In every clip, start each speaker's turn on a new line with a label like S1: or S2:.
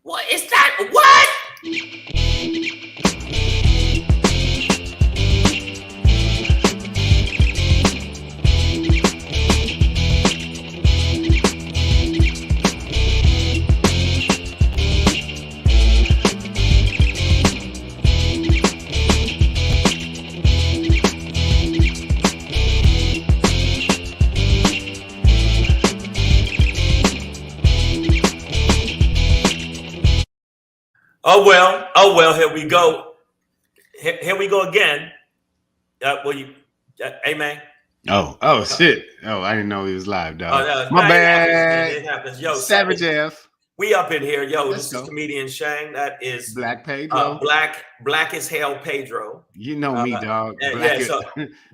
S1: What is that? What? Oh well. Here we go. Here we go again. Hey man.
S2: Oh, shit. Oh, I didn't know he was live, dog.
S1: No,
S2: My
S1: it happens, man.
S2: bad.
S1: It happens. Yo,
S2: Savage F.
S1: we up in here. Yo,
S2: Let's
S1: this is
S2: go.
S1: comedian Shang. That is
S2: Black Pedro.
S1: black as hell Pedro.
S2: You know me, dog.
S1: Yeah. So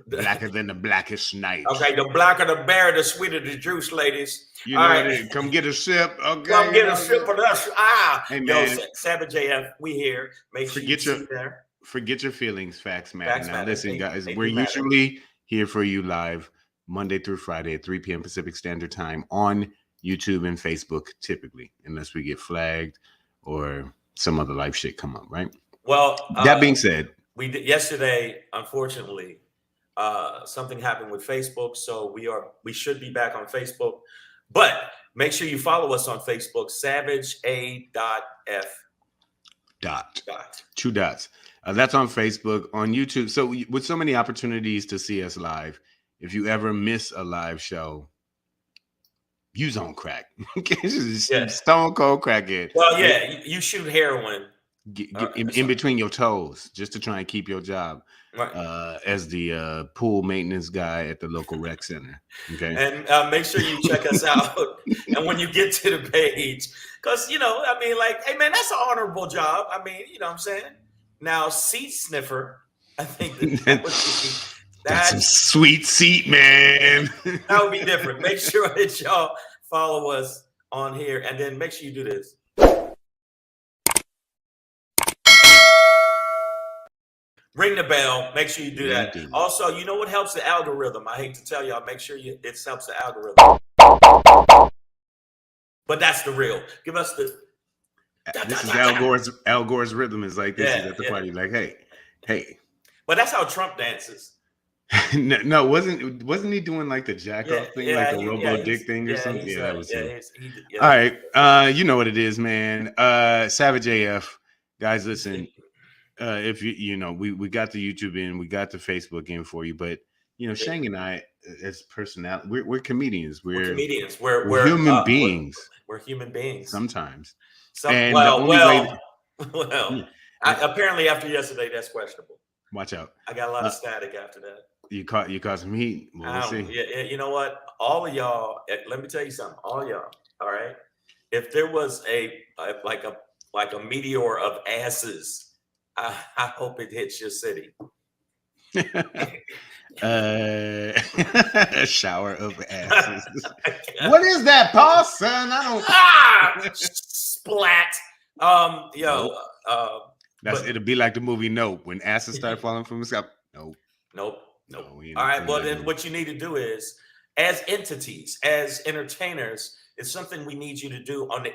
S2: Blacker than the blackest night.
S1: okay, the blacker the bear, the sweeter the juice, ladies.
S2: You know what it is. Come get a sip. Okay.
S1: Come get a sip of us.
S2: Hey, man.
S1: Yo, Savage AF, we here. Make sure you see there.
S2: Forget your feelings, facts matter.
S1: Facts
S2: now,
S1: matter.
S2: listen, guys, we're usually here for you live Monday through Friday at 3 p.m. Pacific Standard Time on YouTube and Facebook, typically, unless we get flagged or some other life shit come up, right?
S1: Well,
S2: that being said,
S1: yesterday, unfortunately, something happened with Facebook, so we should be back on Facebook, but make sure you follow us on Facebook, SavageA.F.
S2: Two dots. That's on Facebook, on YouTube. So with so many opportunities to see us live, if you ever miss a live show, use on crack. Stone cold crackhead.
S1: Well, yeah, you shoot heroin.
S2: Get in between your toes just to try and keep your job,
S1: right.
S2: As the pool maintenance guy at the local rec center. Okay,
S1: and make sure you check us out. And when you get to the page, because hey man, that's an honorable job. I mean, you know what I'm saying. Now, seat sniffer, I think
S2: that's some sweet seat, man.
S1: That would be different. Make sure that y'all follow us on here, and then make sure you do this. Ring the bell. Make sure you do that. Also, you know what helps the algorithm? I hate to tell y'all, make sure it helps the algorithm. But that's the real. Give us the.
S2: This is Al Gore's rhythm is like this. Is at the party, like, hey.
S1: But that's how Trump dances.
S2: no, wasn't he doing like the jack off thing, like the robo dick thing or something? Yeah, that was him. All right, you know what it is, man. Savage AF, guys, listen. If we got the YouTube in, we got the Facebook in for you, but Shang and I, as personality, we're comedians. We're
S1: comedians.
S2: We're human beings.
S1: We're human beings
S2: sometimes.
S1: Apparently after yesterday, that's questionable.
S2: Watch out.
S1: I got a lot of static after that.
S2: You caught some heat. We'll see.
S1: Yeah, you know what? All of y'all, let me tell you something. All y'all, all right? If there was a meteor of asses, I hope it hits your city.
S2: A shower of asses. What is that, Paul? Son, I don't.
S1: Splat.
S2: It'll be like the movie Nope when asses start falling from the sky. Nope.
S1: All right. Well, then what you need to do is, as entities, as entertainers, it's something we need you to do on the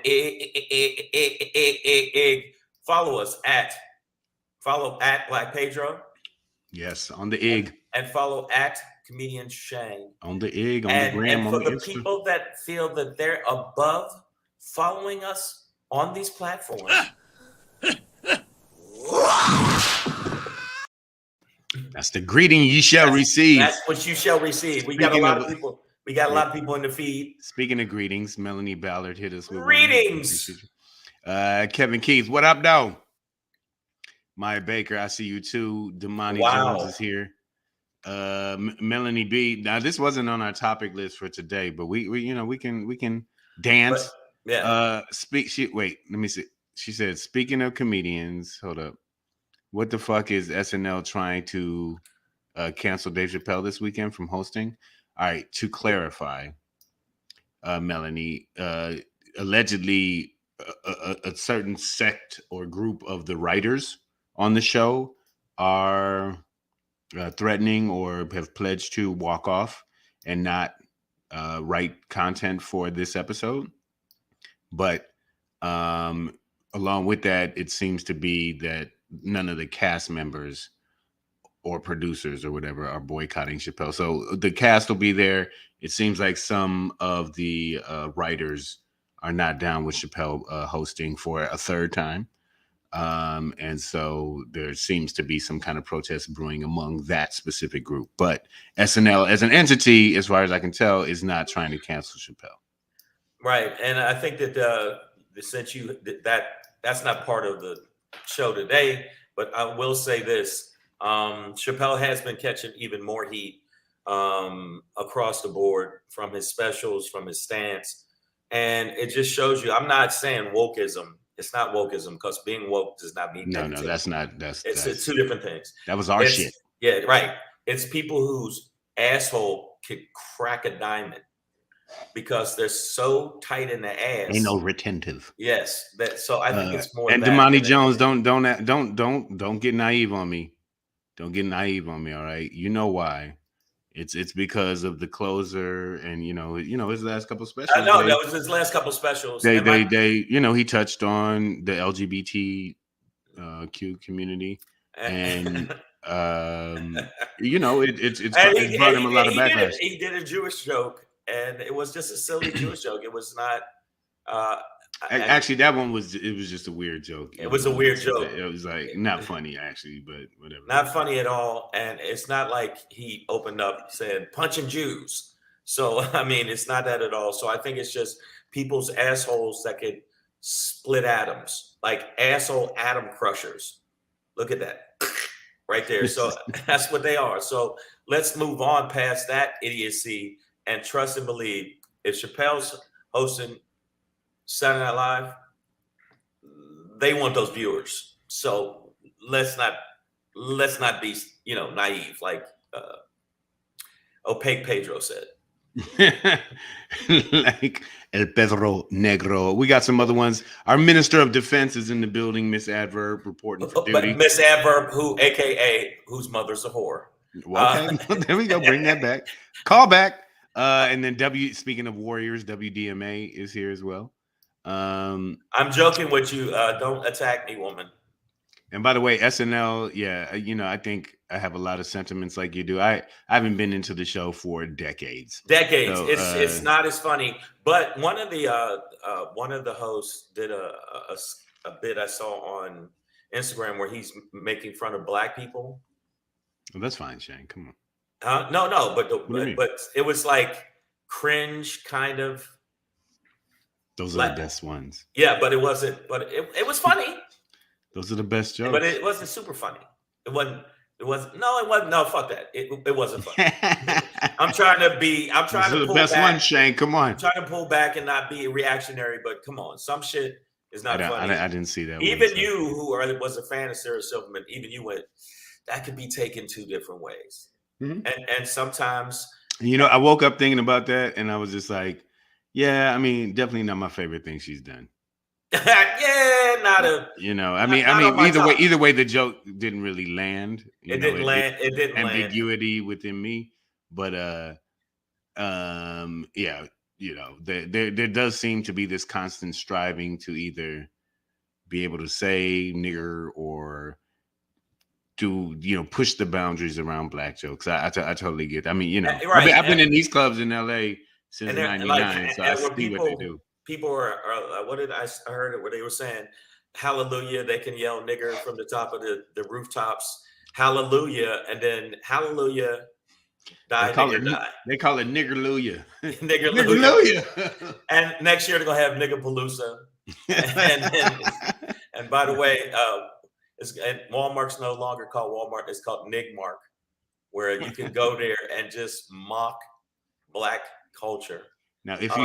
S1: egg. Follow us at Black Pedro.
S2: Yes, on the egg.
S1: And follow at Comedian Shang.
S2: On the egg, on the gram,
S1: and for the people that feel that they're above following us on these platforms.
S2: That's the greeting you shall receive.
S1: That's what you shall receive. We got a lot of people. We got a lot of people in the feed.
S2: Speaking of greetings, Melanie Ballard hit us with
S1: greetings.
S2: Kevin Keith, what up, though? Maya Baker, I see you too. Damani Jones is here. Melanie B. Now, this wasn't on our topic list for today, but we can dance.
S1: But, yeah.
S2: Wait, let me see. She said, speaking of comedians, hold up. What the fuck is SNL trying to cancel Dave Chappelle this weekend from hosting? All right, to clarify, Melanie, allegedly a certain sect or group of the writers on the show are threatening or have pledged to walk off and not write content for this episode. But along with that, it seems to be that none of the cast members or producers or whatever are boycotting Chappelle. So the cast will be there. It seems like some of the writers are not down with Chappelle hosting for a third time. And so there seems to be some kind of protest brewing among that specific group. But SNL as an entity, as far as I can tell, is not trying to cancel Chappelle.
S1: Right. And I think that since that's not part of the show today, but I will say this. Chappelle has been catching even more heat across the board from his specials, from his stance. And it just shows you, I'm not saying wokeism. It's not wokeism, because being woke does not mean
S2: no, that's not.
S1: It's two different things.
S2: That was our shit.
S1: Yeah, right. It's people whose asshole could crack a diamond because they're so tight in the ass.
S2: Ain't no retentive.
S1: Yes. So I think it's more.
S2: And Damani Jones, don't get naive on me. Don't get naive on me. All right, you know why? It's because of the closer, and his last couple specials.
S1: I know that was his last couple specials.
S2: They he touched on the LGBTQ community, and it's brought him a lot of backlash.
S1: He did a Jewish joke, and it was just a silly Jewish joke. It was not.
S2: Actually, that one was just a weird joke.
S1: It was a weird joke.
S2: It was like not funny, actually, but whatever.
S1: Not funny at all, and it's not like he opened up saying punching Jews. So I mean, it's not that at all. So I think it's just people's assholes that could split atoms, like asshole atom crushers. Look at that right there. So that's what they are. So let's move on past that idiocy and trust and believe. If Chappelle's hosting Saturday Night Live, they want those viewers. So let's not be naive, like opaque Pedro said.
S2: Like El Pedro Negro. We got some other ones. Our Minister of Defense is in the building, Miss Adverb, reporting for duty.
S1: Miss Adverb, AKA whose mother's a whore.
S2: Okay, there we go. Bring that back. Call back. And then speaking of Warriors, WDMA is here as well.
S1: I'm joking with you. Don't attack me, woman.
S2: And by the way, SNL, I think I have a lot of sentiments like you do. I haven't been into the show for decades. So,
S1: it's not as funny. But one of the hosts did a bit I saw on Instagram where he's making fun of black people.
S2: Well, that's fine, Shane. Come on.
S1: No, but it was like cringe kind of.
S2: Those are the best ones.
S1: Yeah, but it wasn't. But it was funny.
S2: Those are the best jokes.
S1: But it wasn't super funny. It wasn't. No, fuck that. It wasn't funny. I'm trying to pull
S2: best
S1: back.
S2: One, Shane. Come on.
S1: I'm trying to pull back and not be reactionary, but come on, some shit is not funny.
S2: I didn't see that.
S1: Even you, who was a fan of Sarah Silverman, even you went, that could be taken two different ways.
S2: Mm-hmm.
S1: And sometimes,
S2: I woke up thinking about that, and I was just like, yeah, I mean, definitely not my favorite thing she's done.
S1: Yeah, not a.
S2: Either way, the joke didn't really land.
S1: It didn't land.
S2: Ambiguity within me, but there does seem to be this constant striving to either be able to say nigger or to push the boundaries around black jokes. I totally get. I mean,
S1: right.
S2: I've been in these clubs in LA since '99, so I see what they do.
S1: People are what did I heard it where they were saying hallelujah, they can yell nigger from the top of the rooftops, hallelujah, and then hallelujah, die.
S2: They call it niggerluya.
S1: Niggerluya. And next year they're gonna have niggerpalooza. and by the way, and Walmart's no longer called Walmart, it's called Nigmark, where you can go there and just mock black culture.
S2: Now, if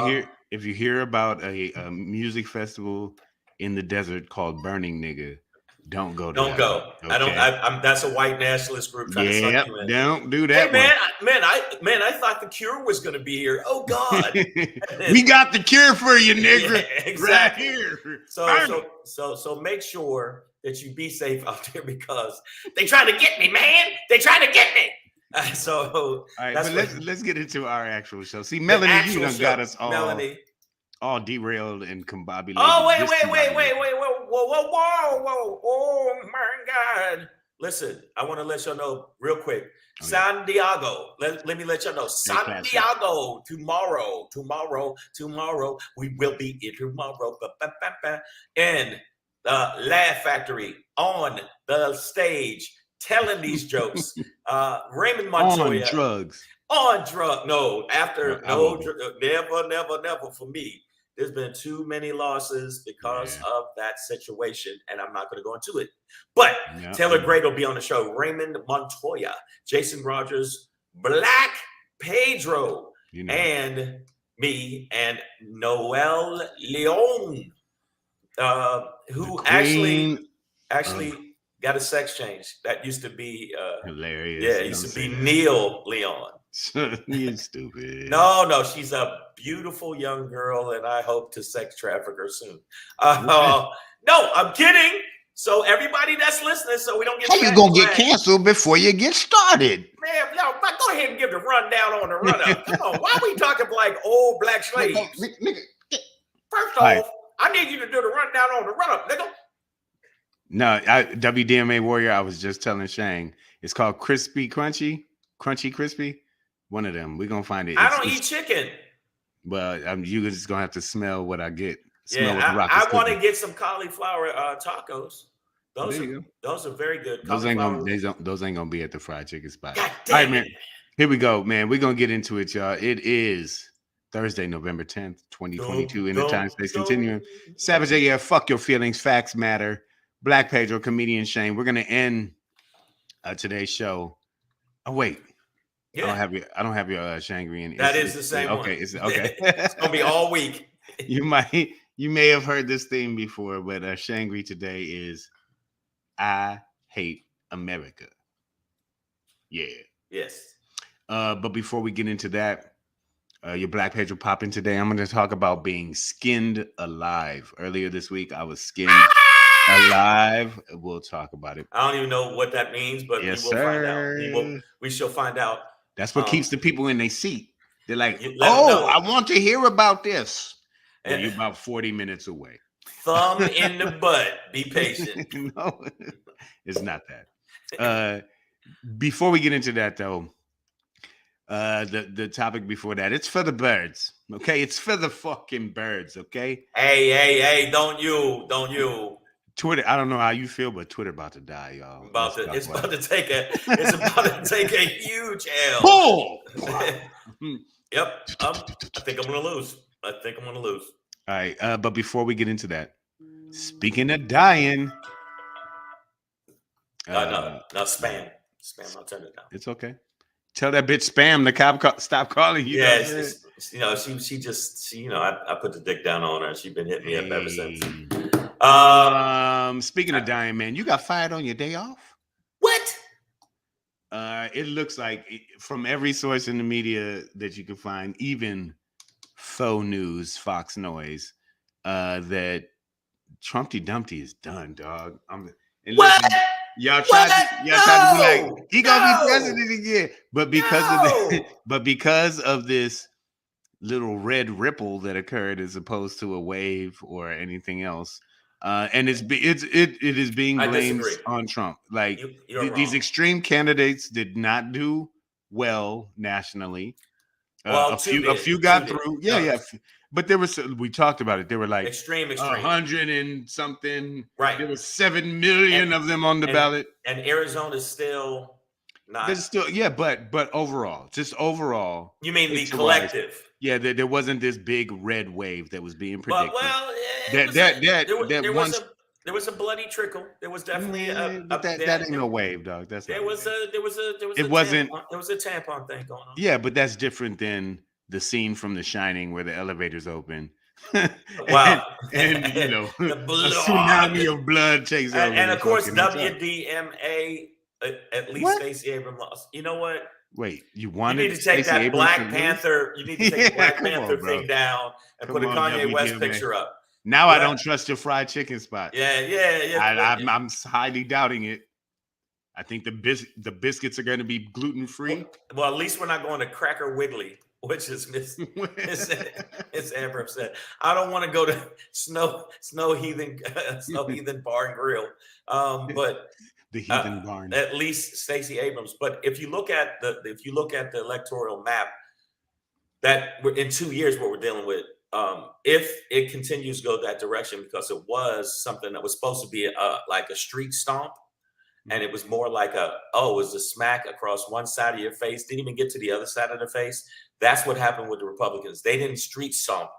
S2: you hear about a music festival in the desert called Burning Nigga, don't go.
S1: Don't go. Okay. That's a white nationalist group trying to suck you in.
S2: Don't do that.
S1: Hey, I thought the Cure was going to be here. Oh God,
S2: we got the Cure for you, nigga.
S1: Yeah, exactly.
S2: Right here.
S1: So make sure that you be safe out there because they trying to get me, man. They trying to get me.
S2: All right, but let's get into our actual show. See, Melanie, you done got us all derailed and combobulated.
S1: Oh, wait. whoa, whoa, whoa, whoa. Oh my God. Listen, I want to let y'all know real quick.
S2: Oh, yeah.
S1: San Diego. Let me let y'all know.
S2: Stay
S1: San
S2: classy.
S1: Diego tomorrow. We will be in tomorrow. In the Laugh Factory on the stage, telling these jokes. Raymond Montoya.
S2: On drugs.
S1: On drug. No, after
S2: I will be.
S1: never for me. There's been too many losses because of that situation, and I'm not going to go into it. But Taylor Gray will be on the show. Raymond Montoya, Jason Rogers, Black Pedro, and me, and Noel Leon, who actually got a sex change. That used to be
S2: hilarious.
S1: Yeah, it used to be Neil Leon.
S2: You stupid.
S1: No, she's a beautiful young girl, and I hope to sex traffic her soon. No, I'm kidding. So everybody that's listening, so we don't get.
S2: How you gonna get canceled before you get started?
S1: Man, no, go ahead and give the rundown on the run up. Come on, why are we talking like old black slaves? First off, I need you to do the rundown on the run up, nigga.
S2: No, WDMA Warrior. I was just telling Shang, it's called Crispy Crunchy Crispy. One of them. We're gonna find it.
S1: I don't eat chicken.
S2: Well, you're just gonna have to smell what I get.
S1: I want to get some cauliflower tacos. Those are very good.
S2: Those ain't gonna be at the fried chicken spot. All right, man. Here we go, man. We're gonna get into it, y'all. It is Thursday, November 10th, 2022, in the Time Space Continuum. Savage AF, fuck your feelings, facts matter. Black Pedro, comedian Shane. We're gonna end today's show. Oh wait. Yeah. I don't have your Shangri in.
S1: That is the same one.
S2: Okay, it's okay.
S1: It's gonna be all week.
S2: You may have heard this theme before, but Shangri today is I hate America. Yeah.
S1: Yes.
S2: But before we get into that, your Black Pedro popping today, I'm going to talk about being skinned alive. Earlier this week, I was skinned alive. We'll talk about it.
S1: I don't even know what that means, but we will find out. We shall find out.
S2: That's what keeps the people in their seat. They're like, I want to hear about this. Well, you're about 40 minutes away.
S1: Thumb in the butt. Be patient.
S2: No, it's not that. Before we get into that, though, the topic before that, it's for the birds. Okay, it's for the fucking birds. Okay.
S1: Hey! Don't you?
S2: Twitter. I don't know how you feel, but Twitter about to die, y'all.
S1: It's about to take a huge L.
S2: Pull.
S1: Yep. I think I'm gonna lose. All
S2: right. But before we get into that, speaking of dying,
S1: no, spam. I'll turn it down.
S2: It's okay. Tell that bitch spam the cop stop calling you.
S1: Yeah, she just I put the dick down on her. She's been hitting me up ever since.
S2: Speaking of dying, man, you got fired on your day off?
S1: What?
S2: It looks like from every source in the media that you can find, even faux news, Fox Noise, that Trumpty Dumpty is done, dog.
S1: What?
S2: Y'all tried to be like, he gonna be president again, but because of this little red ripple that occurred, as opposed to a wave or anything else, and it is being blamed on Trump. Like these extreme candidates did not do well nationally. A few got through. Yeah. But there was, we talked about it. There were like
S1: extreme
S2: 100 and something.
S1: Right.
S2: There was 7 million of them on the ballot.
S1: And Arizona's still not.
S2: There's still, but overall, just overall.
S1: You mean the collective?
S2: Yeah, there wasn't this big red wave that was being predicted.
S1: There was a bloody trickle. There was definitely
S2: that ain't no wave, dog.
S1: There was a tampon thing going on.
S2: Yeah, but that's different than the scene from The Shining where the elevator's open.
S1: Wow.
S2: and a tsunami of blood takes over.
S1: And of course, WDMA, at least Stacey Abrams lost. You know what?
S2: Wait, you
S1: need to take that Black Panther. You need to take the Black Panther thing down and put a Kanye West picture up.
S2: Now I don't trust your fried chicken spot.
S1: Yeah.
S2: I'm highly doubting it. I think the biscuits are going to be gluten free.
S1: Well, at least we're not going to Cracker Wiggly. which is Miss Abrams said, I don't want to go to snow heathen bar and grill. But
S2: The heathen barn.
S1: at least Stacey Abrams. But if you look at the electoral map, that in 2 years what we're dealing with, if it continues to go that direction, because it was something that was supposed to be like a street stomp, and it was more like it was a smack across one side of your face, didn't even get to the other side of the face. That's what happened with the Republicans. They didn't street stomp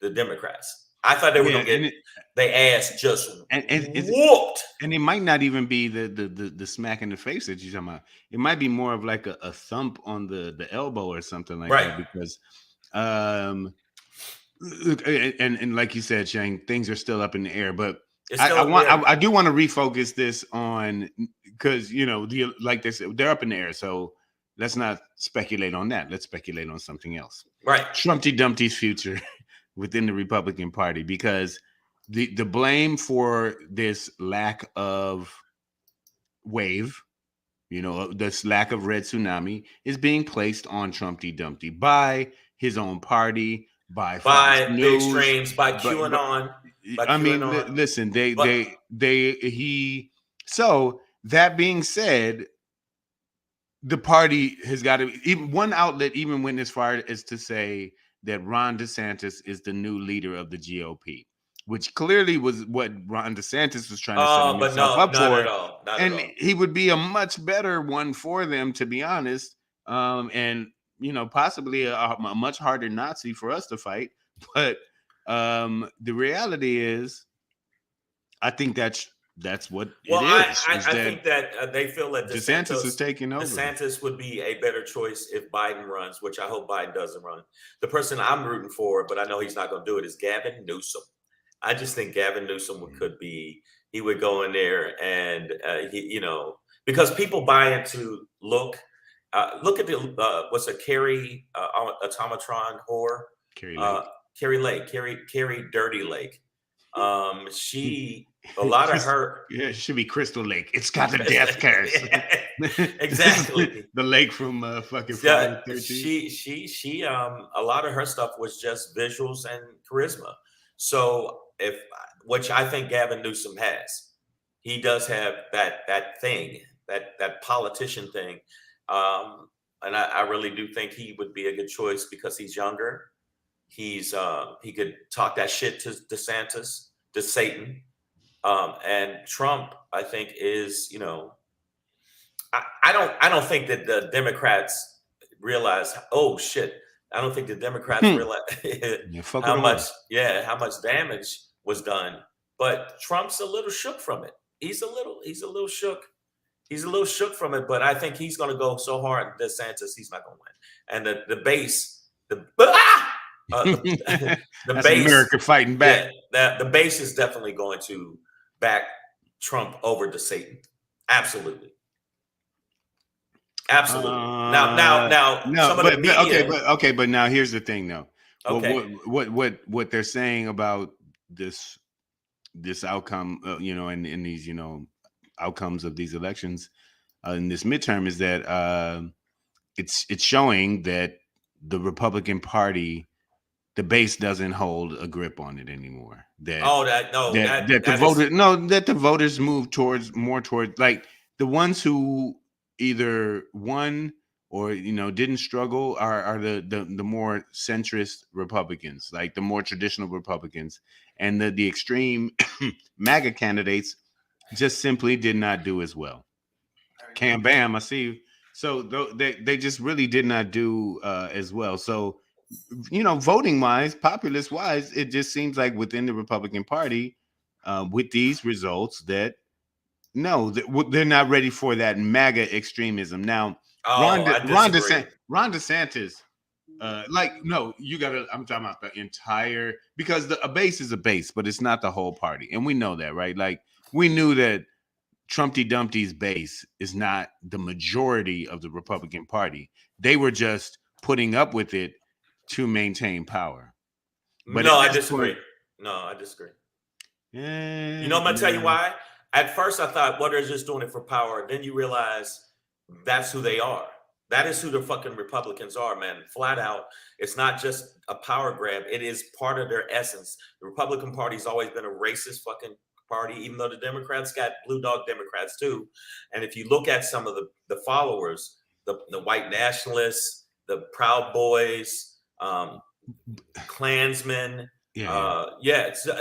S1: the Democrats. I thought they were going to get their ass just whooped.
S2: And it might not even be the smack in the face that you're talking about. It might be more of like a thump on the elbow or something like that. Because, and like you said, Shane, things are still up in the air. But I do want to refocus this on, because like they said, they're up in the air. So let's not speculate on that. Let's speculate on something else.
S1: Right.
S2: Trumpty Dumpty's future within the Republican Party, because the blame for this lack of wave, this lack of red tsunami, is being placed on Trumpty Dumpty by his own party, by
S1: the extremes, by QAnon.
S2: Listen, So that being said, the party has got to, even one outlet even went as far as to say that Ron DeSantis is the new leader of the GOP, which clearly was what Ron DeSantis was trying to set himself up for. And he would be a much better one for them, to be honest. And possibly a much harder Nazi for us to fight. But the reality is, I think that's what it is.
S1: I think that they feel that
S2: DeSantis is taking over.
S1: DeSantis would be a better choice if Biden runs, which I hope Biden doesn't run. The person I'm rooting for, but I know he's not going to do it, is Gavin Newsom. I just think Gavin Newsom he would go in there and because people buy into look at the what's a Carrie automatron whore, Carrie Lake, Carrie Dirty Lake. A lot of her.
S2: Yeah, it should be Crystal Lake. It's got the death curse.
S1: Exactly.
S2: The lake from fucking Friday the 13th.
S1: She a lot of her stuff was just visuals and charisma. So which I think Gavin Newsom has. He does have that thing, that politician thing. And I really do think he would be a good choice because he's younger. He could talk that shit to DeSantis, to Satan. And Trump, I think, is, I don't think that the Democrats realize, oh shit. I don't think the Democrats realize how much damage was done. But Trump's a little shook from it. He's a little shook. He's a little shook from it, but I think he's going to go so hard at DeSantis, he's not going to win. And the base, the
S2: That's base, America fighting back.
S1: Yeah, the base is definitely going to back Trump over to Satan. Absolutely. Now.
S2: No, but now here's the thing, though. Okay. What they're saying about this outcome, in these, outcomes of these elections in this midterm is that it's showing that the Republican Party, the base doesn't hold a grip on it anymore. That the voters move more towards like the ones who either won or didn't struggle are the more centrist Republicans, like the more traditional Republicans, and the extreme MAGA candidates just simply did not do as well. Cam Bam, I see you. So they just really did not do as well. So voting wise, populist wise, it just seems like within the Republican Party, with these results, that no, they're not ready for that MAGA extremism. Now, Ron DeSantis, you gotta. I'm talking about the entire, because a base is a base, but it's not the whole party, and we know that, right? Like we knew that Trumpty Dumpty's base is not the majority of the Republican Party. They were just putting up with it to maintain power.
S1: But I disagree. I disagree. Yeah, I'm gonna tell you why. At first, I thought, they're just doing it for power. Then you realize that's who they are. That is who the fucking Republicans are, man. Flat out. It's not just a power grab. It is part of their essence. The Republican Party's always been a racist fucking party, even though the Democrats got blue dog Democrats too. And if you look at some of the followers, the white nationalists, the Proud Boys, Klansmen,
S2: Yeah.
S1: so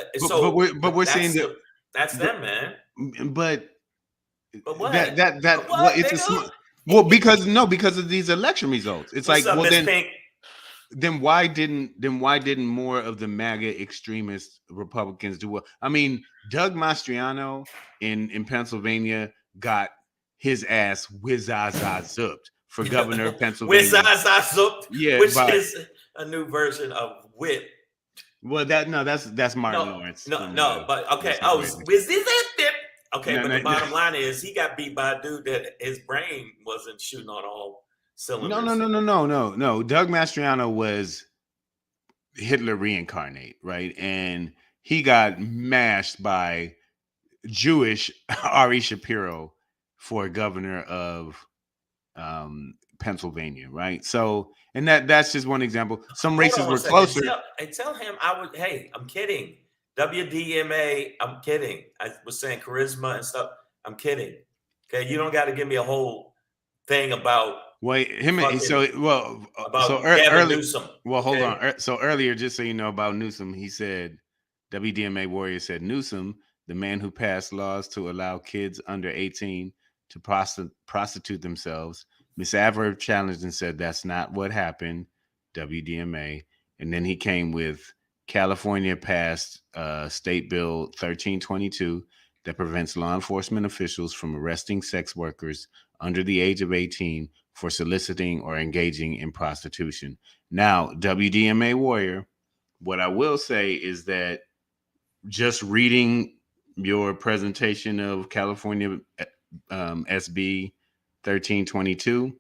S2: but we're seeing that
S1: that's them, man.
S2: But
S1: what?
S2: Well, it's well because of these election results. It's
S1: What's
S2: like
S1: up,
S2: well
S1: Miss Pink?
S2: then why didn't more of the MAGA extremist Republicans do well? I mean, Doug Mastriano in Pennsylvania got his ass whiz-a-za-zooped for governor of Pennsylvania.
S1: Whiz-a-za-zooped,
S2: Yeah,
S1: which is a new version of whip.
S2: Well, that's Martin Lawrence.
S1: But okay. Oh, okay, but the bottom line is he got beat by a dude that his brain wasn't shooting on all cylinders.
S2: No. Doug Mastriano was Hitler reincarnate, right? And he got mashed by Jewish Ari Shapiro for governor of Pennsylvania, right? So, and that's just one example. Some races were closer.
S1: Tell him hey, I'm kidding. WDMA, I'm kidding. I was saying charisma and stuff. I'm kidding. Okay, you don't got to give me a whole thing about
S2: Gavin Newsom. Well, hold on. So earlier, just so you know about Newsom, he said WDMA warrior said Newsom, the man who passed laws to allow kids under 18 to prostitute themselves. Miss Averb challenged and said that's not what happened. WDMA, and then he came with California passed State Bill 1322 that prevents law enforcement officials from arresting sex workers under the age of 18 for soliciting or engaging in prostitution. Now, WDMA warrior, what I will say is that just reading your presentation of California SB 1322,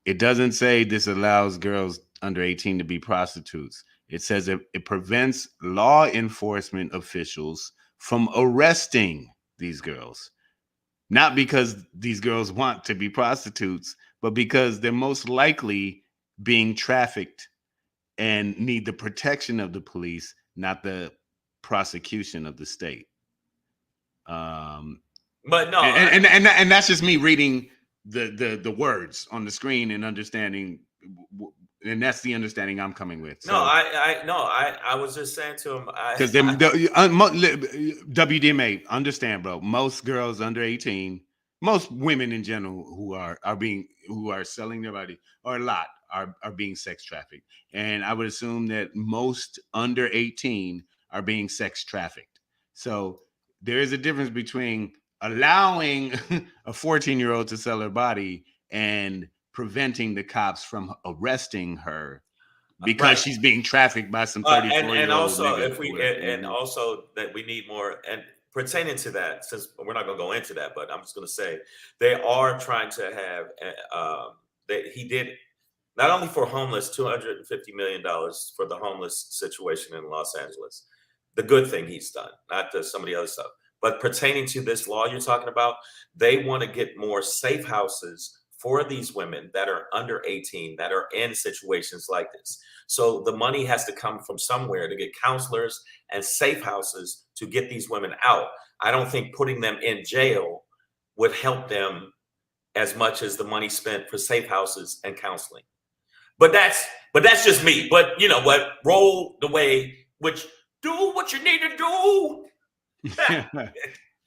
S2: it doesn't say this allows girls under 18 to be prostitutes. It says it prevents law enforcement officials from arresting these girls, not because these girls want to be prostitutes, but because they're most likely being trafficked and need the protection of the police, not the prosecution of the state.
S1: But no,
S2: and that's just me reading the words on the screen and understanding. And that's the understanding I'm coming with. So,
S1: I was just saying to him
S2: because WDMA, understand, bro. Most girls under 18, most women in general who are selling their body, or a lot are being sex trafficked, and I would assume that most under 18 are being sex trafficked. So there is a difference between allowing a 14-year-old to sell her body and preventing the cops from arresting her because she's being trafficked by some 34-year-old.
S1: And also, also that we need more. And pertaining to that, since we're not going to go into that, but I'm just going to say they are trying to have. He did not only for homeless $250 million for the homeless situation in Los Angeles. The good thing he's done, not some of the other stuff, but pertaining to this law you're talking about, they want to get more safe houses for these women that are under 18 that are in situations like this. So the money has to come from somewhere to get counselors and safe houses to get these women out. I don't think putting them in jail would help them as much as the money spent for safe houses and counseling. But that's just me. But you know what? Roll the way, which do what you need to do.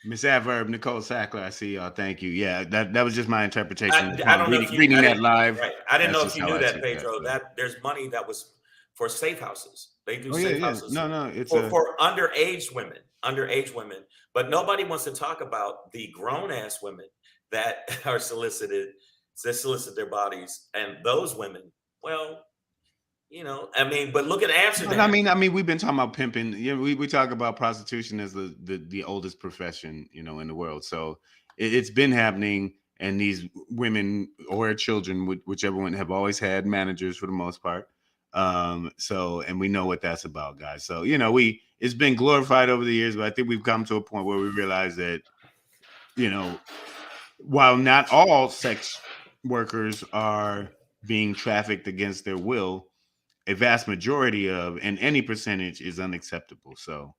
S2: Miss Adverb, Nicole Sackler, I see y'all. Thank you. Yeah, that was just my interpretation.
S1: I don't know if
S2: reading that live.
S1: Right. I didn't know if you knew that, Pedro. That there's money that was for safe houses. They do safe houses.
S2: No, it's
S1: for underage women. But nobody wants to talk about the grown ass women that are solicited. They solicit their bodies, and those women. Well, you know, I mean, but look at Amsterdam.
S2: I mean, we've been talking about pimping. You know, we talk about prostitution as the oldest profession, you know, in the world. So it's been happening, and these women or children, whichever one, have always had managers for the most part. And we know what that's about, guys. So you know, it's been glorified over the years, but I think we've come to a point where we realize that, you know, while not all sex trafficking is workers are being trafficked against their will, a vast majority of, and any percentage is unacceptable. So,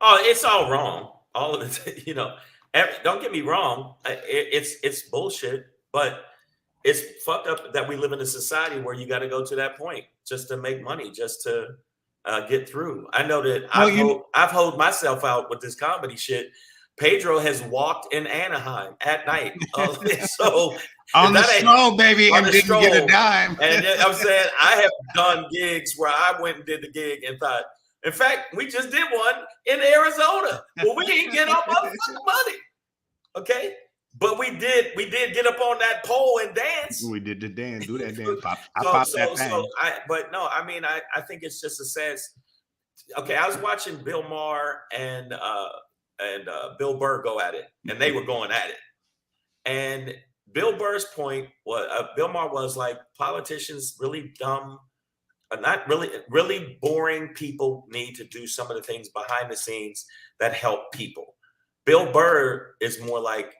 S1: oh, it's all wrong. All of it, don't get me wrong. It's bullshit, but it's fucked up that we live in a society where you got to go to that point just to make money, just to get through. I know that I've hold myself out with this comedy shit. Pedro has walked in Anaheim at night, so
S2: on the stroll, baby, and didn't get a dime.
S1: And I'm saying I have done gigs where I went and did the gig and thought. In fact, we just did one in Arizona. Well, we didn't get our motherfucking money. Okay. But we did get up on that pole and dance.
S2: We did the dance, do that dance. I popped that thing.
S1: I think it's just a sense. Okay, I was watching Bill Maher and Bill Burr go at it, and they were going at it. And Bill Burr's point was, Bill Maher was like, politicians really dumb, not really boring people need to do some of the things behind the scenes that help people. Bill Burr is more like,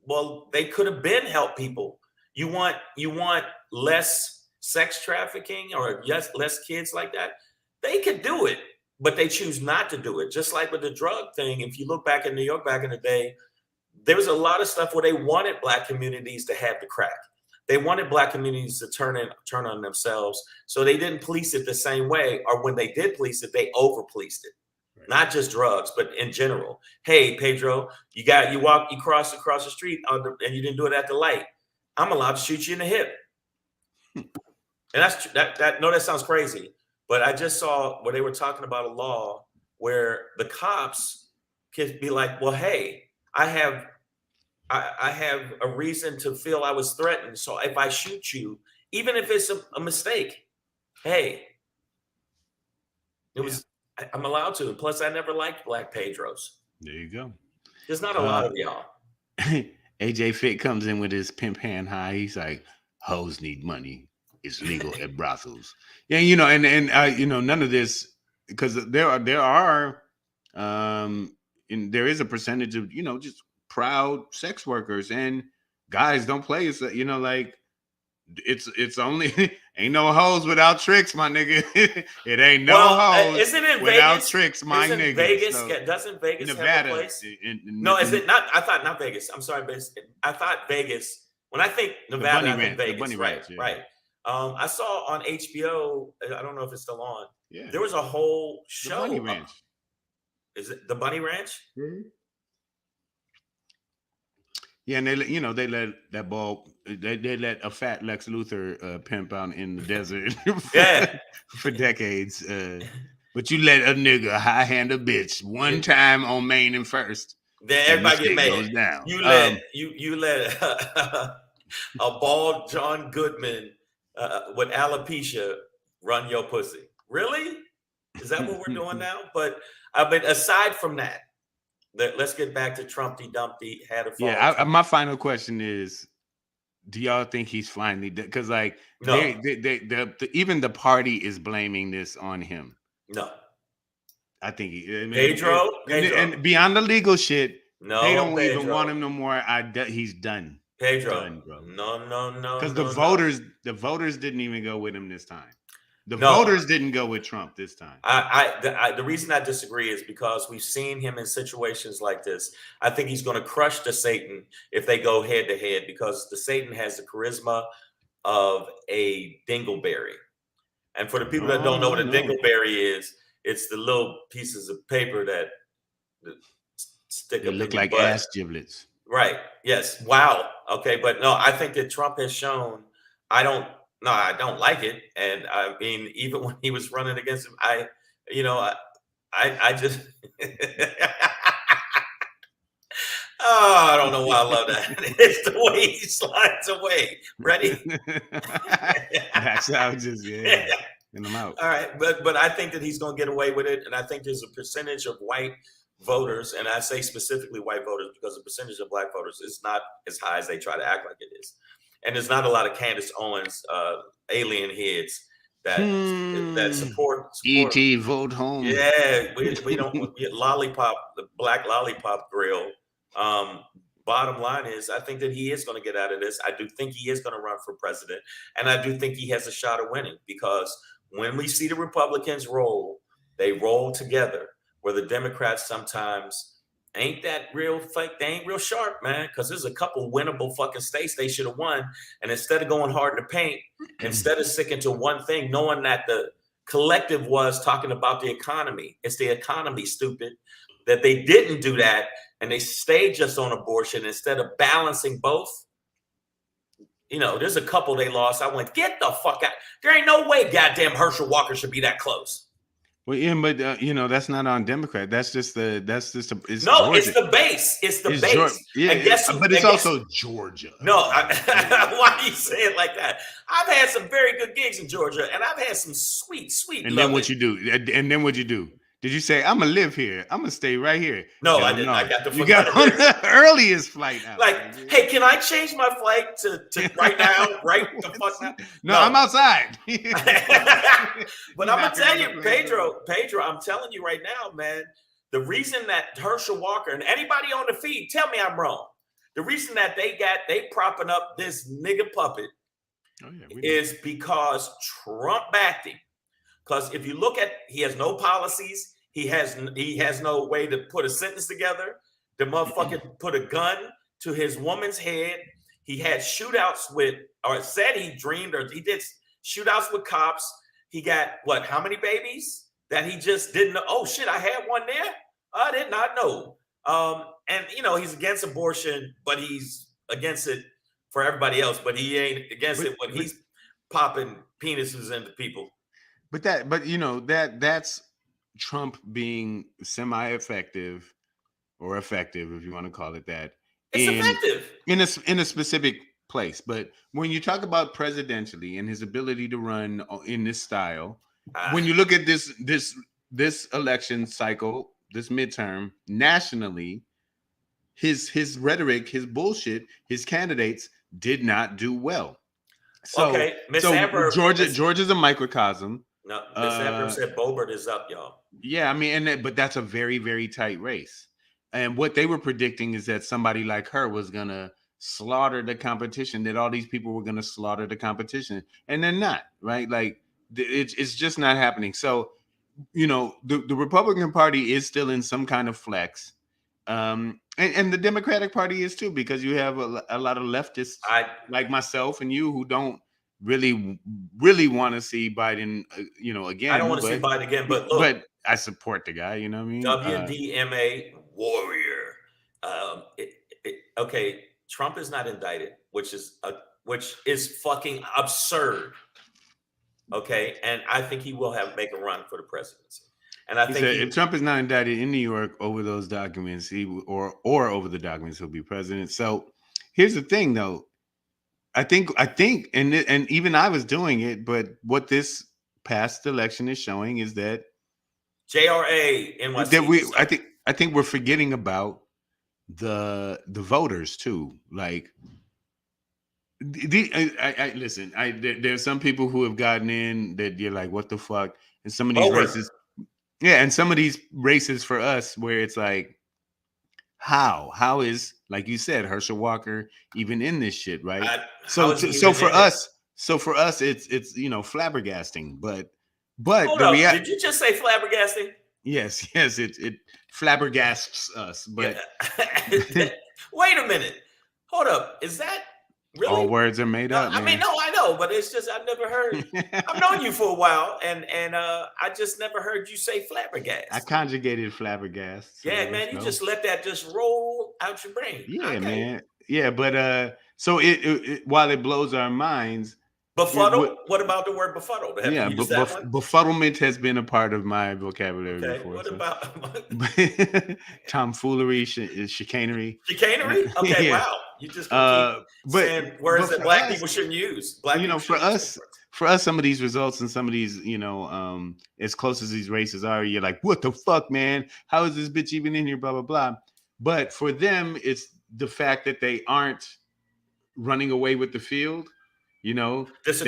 S1: well, they could have been help people. You want less sex trafficking or less kids like that? They could do it, but they choose not to do it. Just like with the drug thing, if you look back in New York back in the day, there was a lot of stuff where they wanted Black communities to have the crack. They wanted Black communities to turn on themselves, so they didn't police it the same way. Or when they did police it, they over policed it. Not just drugs, but in general. Hey, Pedro, you crossed across the street and you didn't do it at the light. I'm allowed to shoot you in the hip. And that sounds crazy, but I just saw where they were talking about a law where the cops could be like, well, hey, I have a reason to feel I was threatened. So if I shoot you, even if it's a mistake, hey, I'm allowed to. Plus, I never liked Black Pedros.
S2: There you go.
S1: There's not a lot of y'all.
S2: AJ Fit comes in with his pimp hand high. He's like, hoes need money. It's legal at brothels. Yeah, and none of this, because there are and there is a percentage of, just proud sex workers, and guys don't play. It's like it's only ain't no hoes without tricks, my nigga. It ain't no hoes
S1: isn't it
S2: without
S1: Vegas?
S2: Tricks, my nigga.
S1: Vegas, doesn't Vegas
S2: Nevada,
S1: have a place? No, is it not? I thought not Vegas. I'm sorry, but I thought Vegas. When I think Nevada, I think Vegas.
S2: Bunny
S1: right,
S2: Ranch, yeah.
S1: right. I saw on HBO. I don't know if it's still on.
S2: Yeah,
S1: there was a whole show.
S2: The Bunny Ranch.
S1: Is it the Bunny Ranch?
S2: Mm-hmm. Yeah, and they let that ball. They let a fat Lex Luthor pimp out in the desert for decades. But you let a nigga high hand a bitch one time on Main and First.
S1: Then everybody get mad.
S2: Goes down.
S1: You let a bald John Goodman with alopecia run your pussy. Really? Is that what we're doing now? But aside from that. Let's get back to Trumpty Dumpty had a fall.
S2: Yeah, my final question is, do y'all think he's finally because like no. Even the party is blaming this on him?
S1: No,
S2: I think
S1: Pedro,
S2: and beyond the legal shit,
S1: no,
S2: they don't even want him no more. He's done.
S1: Pedro,
S2: done, bro.
S1: No,
S2: because the voters didn't even go with him this time. The voters didn't go with Trump this time.
S1: The reason I disagree is because we've seen him in situations like this. I think he's going to crush the Satan if they go head to head, because the Satan has the charisma of a dingleberry. And for the people that don't know what a dingleberry is, it's the little pieces of paper that stick up.
S2: They look like ass giblets.
S1: Right. Yes. Wow. Okay. But no, I think that Trump has shown. I don't like it. And I mean, even when he was running against him, I just, I don't know why I love that. It's the way he slides away. Ready?
S2: That's how just, yeah. And I'm out.
S1: All right. But I think that he's going to get away with it. And I think there's a percentage of white voters, and I say specifically white voters because the percentage of Black voters is not as high as they try to act like it is. And there's not a lot of Candace Owens alien heads that support
S2: ET vote home.
S1: Yeah, we don't lollipop, the Black lollipop grill. bottom line is, I think that he is going to get out of this. I do think he is going to run for president, and I do think he has a shot of winning, because when we see the Republicans roll, they roll together. Where the Democrats sometimes ain't that real fake. They ain't real sharp, man. Because there's a couple winnable fucking states they should have won, and instead of going hard in the paint, instead of sticking to one thing, knowing that the collective was talking about the economy. It's the economy, stupid. That they didn't do that, and they stayed just on abortion instead of balancing both. You know, there's a couple they lost. I went, get the fuck out. There ain't no way goddamn Herschel Walker should be that close.
S2: Well, yeah, but you know, that's not on Democrat. It's
S1: no,
S2: Georgia.
S1: it's the base. It's the base.
S2: Georgia. Yeah,
S1: and guess who,
S2: but it's also Georgia.
S1: No, why do you say it like that? I've had some very good gigs in Georgia, and I've had some sweet.
S2: And then what you do? And then what you do? Did you say I'm gonna live here? I'm gonna stay right here?
S1: No, I didn't. I got the
S2: you got on the earliest flight out.
S1: Like, hey, can I change my flight to right now? Right the fuck now?
S2: No, I'm outside.
S1: But I'm gonna tell you, Pedro, I'm telling you right now, man. The reason that Herschel Walker and anybody on the feed, tell me I'm wrong. The reason that they propping up this nigga puppet is because Trump backed him. Because if you look at, he has no policies. He has no way to put a sentence together. The motherfucker put a gun to his woman's head. He had shootouts with, or said he dreamed, or he did shootouts with cops. He got what? How many babies that he just didn't know? Oh shit, I had one there. I did not know. And you know, he's against abortion, but he's against it for everybody else. But he ain't against it when he's popping penises into people.
S2: But you know, that's Trump being semi-effective or effective, if you want to call it that.
S1: It's effective
S2: in a specific place. But when you talk about presidentially and his ability to run in this style, when you look at this election cycle, this midterm nationally, his rhetoric, his bullshit, his candidates did not do well. So,
S1: okay,
S2: Georgia's a microcosm.
S1: No, Miss Amber said Bobert is up, y'all.
S2: Yeah, I mean, but that's a very, very tight race. And what they were predicting is that somebody like her was gonna slaughter the competition. That all these people were gonna slaughter the competition, and they're not. Right? Like it's just not happening. So, you know, the Republican Party is still in some kind of flex, and the Democratic Party is too, because you have a lot of leftists like myself and you who don't really want to see Biden, you know, again.
S1: I don't want to see Biden again, but look,
S2: but I support the guy. You know what I mean?
S1: WDMA warrior. Okay, Trump is not indicted, which is fucking absurd. Okay, and I think he will make a run for the presidency. And I think
S2: if Trump is not indicted in New York over those documents, or over the documents, he'll be president. So here's the thing, though. I think, and even I was doing it, but what this past election is showing is that
S1: JRA NYC.
S2: I think we're forgetting about the voters too. Like, listen. There's some people who have gotten in that you're like, what the fuck? And some of these races, and some of these races for us, where it's like, how is, like you said, Herschel Walker even in this shit, right? So for us, it's you know, flabbergasting. But
S1: did you just say flabbergasting?
S2: Yes, it flabbergasts us. But
S1: wait a minute, hold up, is that really?
S2: All words are made up.
S1: I mean, no, I know, but it's just I've never heard. I've known you for a while, and I just never heard you say flabbergast.
S2: I conjugated flabbergast.
S1: Yeah, man, you just let that just roll out your brain.
S2: Yeah, man. Yeah, but so it while it blows our minds.
S1: Befuddled? What about the word befuddled?
S2: Yeah, befuddlement has been a part of my vocabulary before.
S1: What about
S2: tomfoolery, chicanery?
S1: Chicanery? Okay, yeah. Wow. You just saying words that black people shouldn't use.
S2: You know, for us, some of these results and some of these, you know, as close as these races are, you're like, what the fuck, man? How is this bitch even in here? Blah, blah, blah. But for them, it's the fact that they aren't running away with the field. You know, there's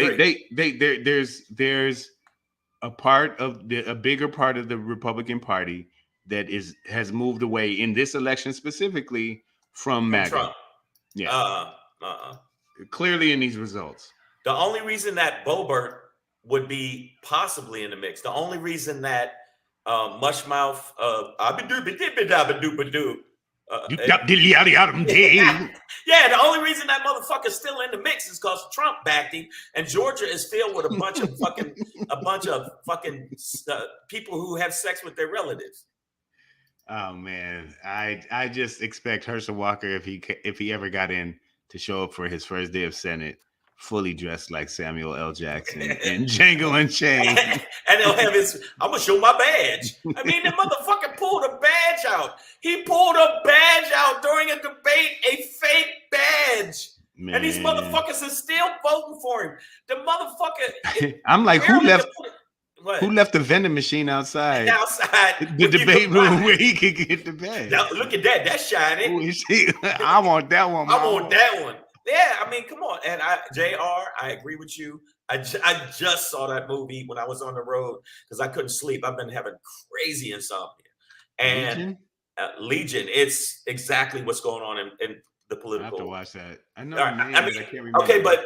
S2: a part of a bigger part of the Republican Party that has moved away in this election specifically from MAGA.
S1: Trump.
S2: Yeah. Clearly in these results.
S1: The only reason that Boebert would be possibly in the mix, the only reason that Mushmouth, yeah, the only reason that motherfucker's still in the mix is because Trump backed him, and Georgia is filled with a bunch of fucking people who have sex with their relatives.
S2: Oh man, I just expect Herschel Walker, if he ever got in, to show up for his first day of Senate fully dressed like Samuel L. Jackson and Django Unchained.
S1: And he'll have I'm gonna show my badge. I mean, the motherfucker pulled a badge out. He pulled a badge out during a debate, a fake badge. Man. And these motherfuckers are still voting for him. The motherfucker.
S2: I'm like, who left the vending machine outside?
S1: Outside
S2: the debate room where he could get the badge.
S1: Now, look at that. That's shining.
S2: I want that one.
S1: I want that one. Yeah, I mean, come on. And JR, I agree with you. I just saw that movie when I was on the road because I couldn't sleep. I've been having crazy insomnia. And Legion, it's exactly what's going on in the political.
S2: I have to watch that. I know.
S1: I mean, I can't remember. Okay, but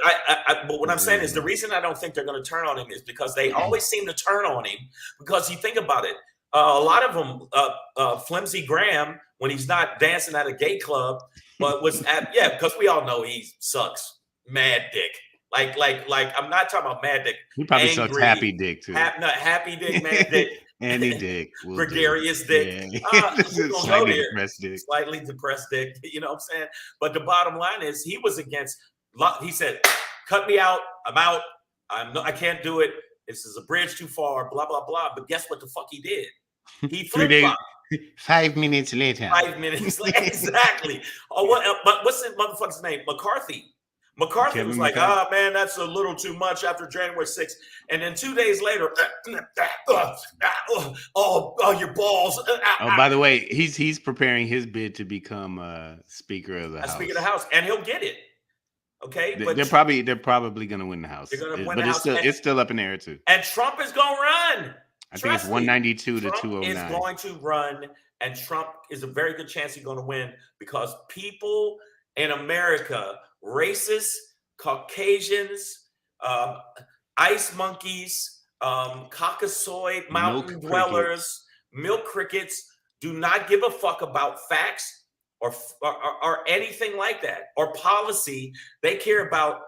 S1: but what I'm saying is the reason I don't think they're going to turn on him is because they always seem to turn on him because you think about it. A lot of them, Flimsy Graham, when he's not dancing at a gay club, but was because we all know he sucks mad dick. Like I'm not talking about mad dick.
S2: He probably sucks happy dick too.
S1: Happy dick, mad dick.
S2: Any dick.
S1: Gregarious dick.
S2: Yeah. Slightly depressed dick.
S1: Slightly depressed dick. You know what I'm saying? But the bottom line is he was against, he said, cut me out. I'm out. I can't do it. This is a bridge too far, blah, blah, blah. But guess what the fuck he did? He flip-flopped.
S2: 5 minutes later.
S1: 5 minutes later. Exactly. But what's the motherfucker's name? McCarthy. McCarthy was like, man, that's a little too much after January 6th. And then 2 days later, your balls.
S2: By the way, he's preparing his bid to become Speaker of the House.
S1: Speaker of the House, and he'll get it. Okay,
S2: they're probably going to win the House.
S1: They're going to win the House,
S2: it's still up in the air too.
S1: And Trump is going to run.
S2: I think it's 192 to 209.
S1: Trump is going to run, and Trump is a very good chance he's going to win because people in America, racists, Caucasians, ice monkeys, Caucasoid mountain dwellers, milk crickets, do not give a fuck about facts or anything like that or policy. They care about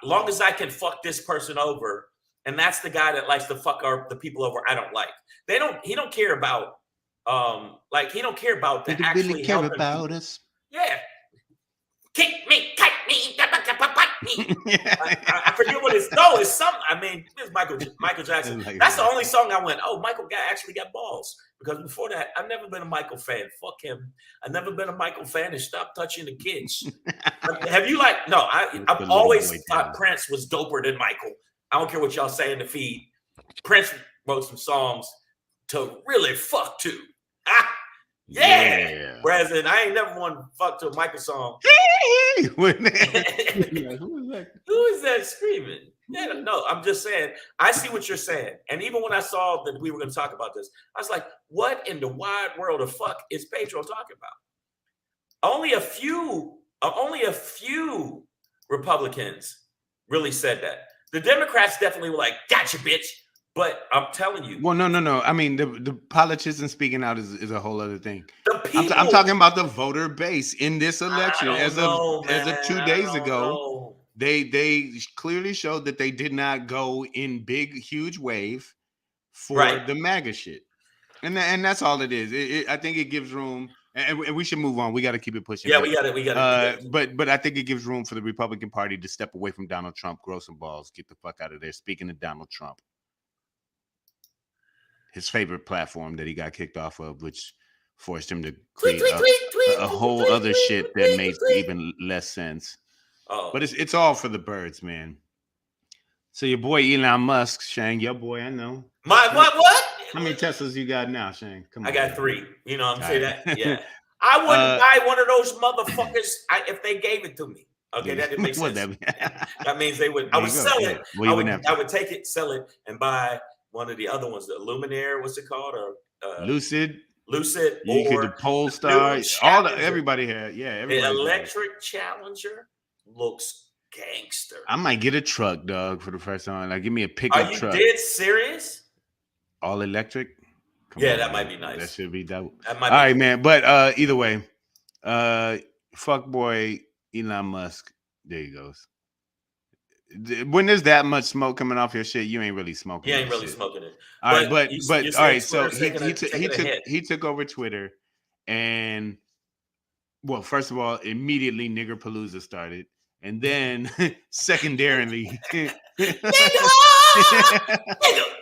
S1: long as I can fuck this person over. And that's the guy that likes to fuck the people over I don't like. He don't care about he don't care about the actually
S2: really care about us.
S1: Yeah. Kick me, cut me, I forget what it's. No, it's something. I mean, it's Michael Jackson. That's the only song I went, oh, Michael actually got balls. Because before that, I've never been a Michael fan. Fuck him. I've never been a Michael fan and stop touching the kids. Have you no, I've always thought Prince was doper than Michael. I don't care what y'all say in the feed. Prince wrote some songs to really fuck to. Yeah. Whereas I ain't never wanted to fuck to a Michael song. Who is that screaming? Yeah, no, I'm just saying, I see what you're saying. And even when I saw that we were going to talk about this, I was like, what in the wide world of fuck is Pedro talking about? Only a few Republicans really said that. The Democrats definitely were like, gotcha, bitch. But I'm telling you.
S2: Well, no. I mean, the politicians speaking out is a whole other thing.
S1: The people,
S2: I'm talking about the voter base in this election. As of 2 days ago, they clearly showed that they did not go in big, huge wave for the MAGA shit. And that's all it is. I think it gives room. And we should move on. We got to keep it pushing.
S1: Yeah, we got it.
S2: But I think it gives room for the Republican Party to step away from Donald Trump, grow some balls, get the fuck out of there. Speaking of Donald Trump. His favorite platform that he got kicked off of, which forced him to create a whole other shit that makes even less sense. Oh. But it's all for the birds, man. So your boy Elon Musk, Shang, your boy, I know.
S1: What?
S2: How many Teslas you got now, Shang? Come on.
S1: I got 3. You know what I'm saying? That? Yeah. I wouldn't buy one of those motherfuckers if they gave it to me. Okay, that didn't make sense. That means they would. I would sell it. I would take it, sell it, and buy one of the other ones, the Luminaire, what's it called? Or
S2: Lucid.
S1: Lucid
S2: You could do
S1: or
S2: Polestar.
S1: new
S2: All the
S1: Challenger.
S2: everybody had. Yeah,
S1: The
S2: everybody.
S1: electric Challenger looks gangster.
S2: I might get a truck, dog, for the first time. Like, give me a
S1: Are
S2: pickup
S1: you
S2: truck,
S1: dead serious?
S2: all electric. Come
S1: Yeah,
S2: on,
S1: that
S2: man.
S1: might be nice.
S2: That should be dope.
S1: That might
S2: All
S1: be
S2: right,
S1: nice.
S2: man. But either way, fuck boy Elon Musk. There he goes. When there's that much smoke coming off your shit, you ain't really smoking.
S1: You ain't
S2: that
S1: really
S2: shit.
S1: smoking it.
S2: All right, but
S1: you're
S2: all
S1: saying
S2: right. So
S1: Twitter's taking a hit.
S2: he took over Twitter, and well, first of all, immediately Nigger Palooza started, and then secondarily,
S1: Nigga!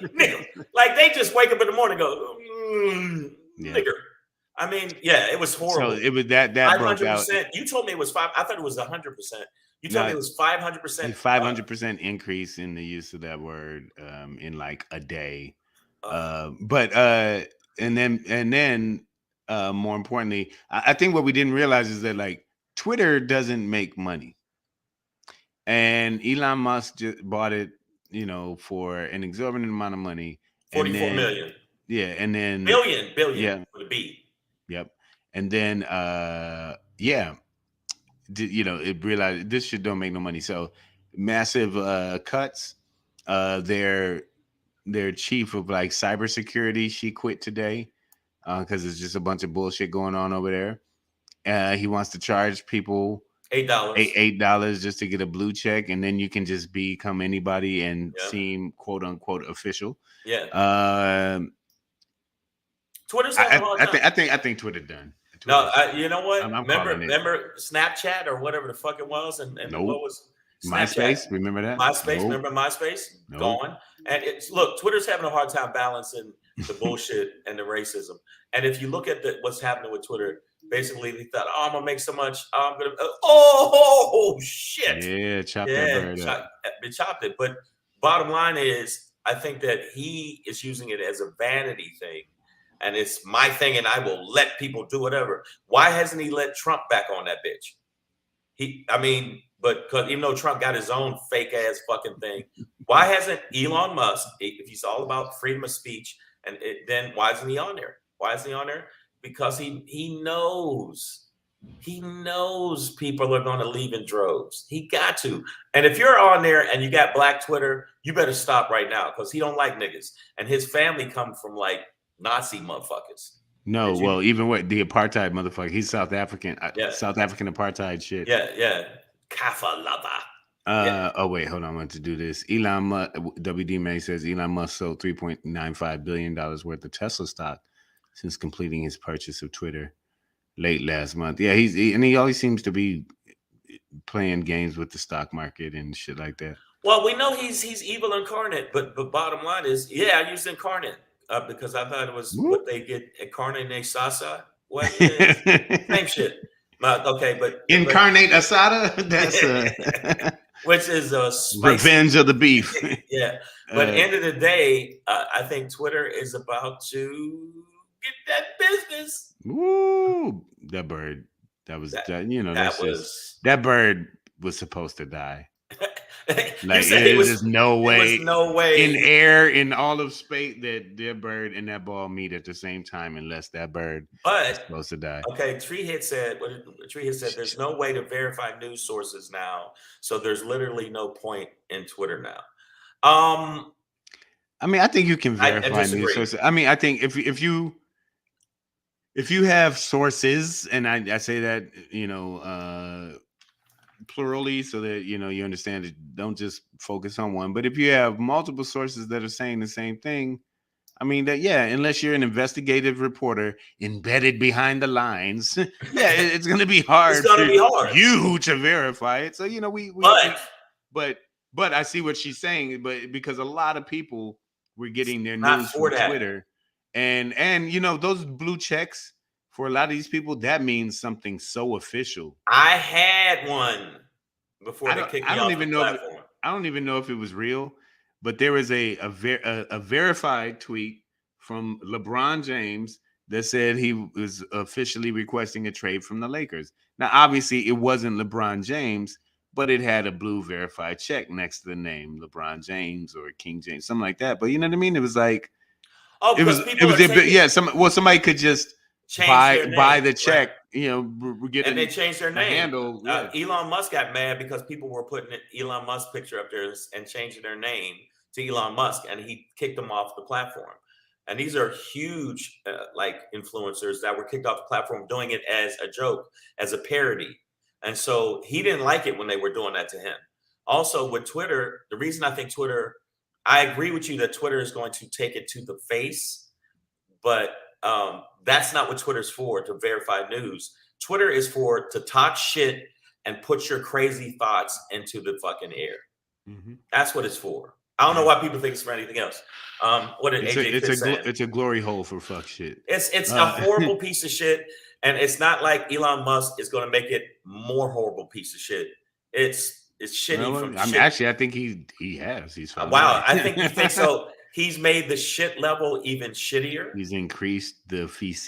S1: Nigga. Like they just wake up in the morning and go,
S2: Yeah.
S1: nigger. I mean, yeah, it was horrible.
S2: So it was that broke out.
S1: 500%. You told me it was 5. I thought it was 100%. You told me it was 500%.
S2: A 500% increase in the use of that word in like a day. And then more importantly, I think what we didn't realize is that like Twitter doesn't make money, and Elon Musk just bought it, you know, for an exorbitant amount of money.
S1: 44 million.
S2: Yeah, and then
S1: billion
S2: yeah,
S1: with a B.
S2: Yep. And then yeah, you know, it realized this shit don't make no money. So massive cuts. Their chief of like cybersecurity, she quit today because there's just a bunch of bullshit going on over there. He wants to charge people $8 just to get a blue check, and then you can just become anybody and seem quote unquote official.
S1: Yeah. Twitter's having a hard time.
S2: I think Twitter done.
S1: No, you know what?
S2: I'm
S1: remember Snapchat or whatever the fuck it was, and
S2: nope.
S1: what was
S2: Snapchat? MySpace? Remember that?
S1: MySpace? Nope. Remember MySpace? Nope. Gone. And look, Twitter's having a hard time balancing the bullshit and the racism. And if you look at what's happening with Twitter, basically they thought, oh, I'm gonna make so much. I'm gonna. Oh shit!
S2: Yeah, chop that bird up.
S1: They chopped it. But bottom line is, I think that he is using it as a vanity thing. And it's my thing, and I will let people do whatever. Why hasn't he let Trump back on that bitch? But because even though Trump got his own fake ass fucking thing, why hasn't Elon Musk, if he's all about freedom of speech, then why isn't he on there? Why isn't he on there? Because he knows people are going to leave in droves. He got to. And if you're on there and you got Black Twitter, you better stop right now because he don't like niggas. And his family come from like Nazi motherfuckers.
S2: No, well, even with the apartheid motherfucker, he's South African. South African apartheid shit.
S1: Yeah. Kafa lava.
S2: Oh wait, hold on. I want to do this. Elon Musk, WD May says Elon Musk sold $3.95 billion worth of Tesla stock since completing his purchase of Twitter late last month. Yeah, he always seems to be playing games with the stock market and shit like that.
S1: Well, we know he's evil incarnate, but bottom line is, I used incarnate. Because I thought it was what they get incarnate asada. What same shit. Okay, but
S2: incarnate asada. That's
S1: which is a
S2: revenge of the beef.
S1: Yeah, but end of the day, I think Twitter is about to get that business.
S2: Woo! That bird. That bird was supposed to die. Like there's no way in air in all of space that their bird and that ball meet at the same time unless that bird is supposed to die.
S1: Okay, Treehead said there's no way to verify news sources now, so there's literally no point in Twitter now.
S2: I mean, I think you can verify news sources. I mean, I think if you have sources, and I say that, you know, plurally, so that you understand it, don't just focus on one. But if you have multiple sources that are saying the same thing, I mean that unless you're an investigative reporter embedded behind the lines, it's going to be hard.
S1: It's going to be hard
S2: you to verify it. So but I see what she's saying. But because a lot of people were getting their news from Twitter, and those blue checks. For a lot of these people, that means something so official.
S1: I had one before they kicked me off the platform.
S2: I don't even know if it was real, but there was a verified tweet from LeBron James that said he was officially requesting a trade from the Lakers. Now, obviously, it wasn't LeBron James, but it had a blue verified check next to the name LeBron James or King James, something like that. But you know what I mean? It was like,
S1: Oh, because people are taking,
S2: yeah. Somebody could just
S1: change their
S2: buy
S1: name,
S2: the check.
S1: right?
S2: You know, we're getting
S1: And they changed their
S2: a
S1: name.
S2: handle. Yeah.
S1: Elon Musk got mad because people were putting an Elon Musk picture up there and changing their name to Elon Musk, and he kicked them off the platform. And these are huge, like influencers that were kicked off the platform doing it as a joke, as a parody. And so he didn't like it when they were doing that to him. Also, with Twitter, the reason I think Twitter, I agree with you that Twitter is going to take it to the face, but that's not what Twitter's for, to verify news. Twitter is for to talk shit and put your crazy thoughts into the fucking air.
S2: Mm-hmm.
S1: That's what it's for. I don't know why people think it's for anything else. What did AJ Fitz say?
S2: It's a glory hole for fuck shit.
S1: It's a horrible piece of shit, and it's not like Elon Musk is going to make it more horrible piece of shit. It's shitty from shit.
S2: Actually, I think he has. He's found
S1: wow. I think you think so. He's made the shit level even shittier.
S2: He's increased the
S1: fecal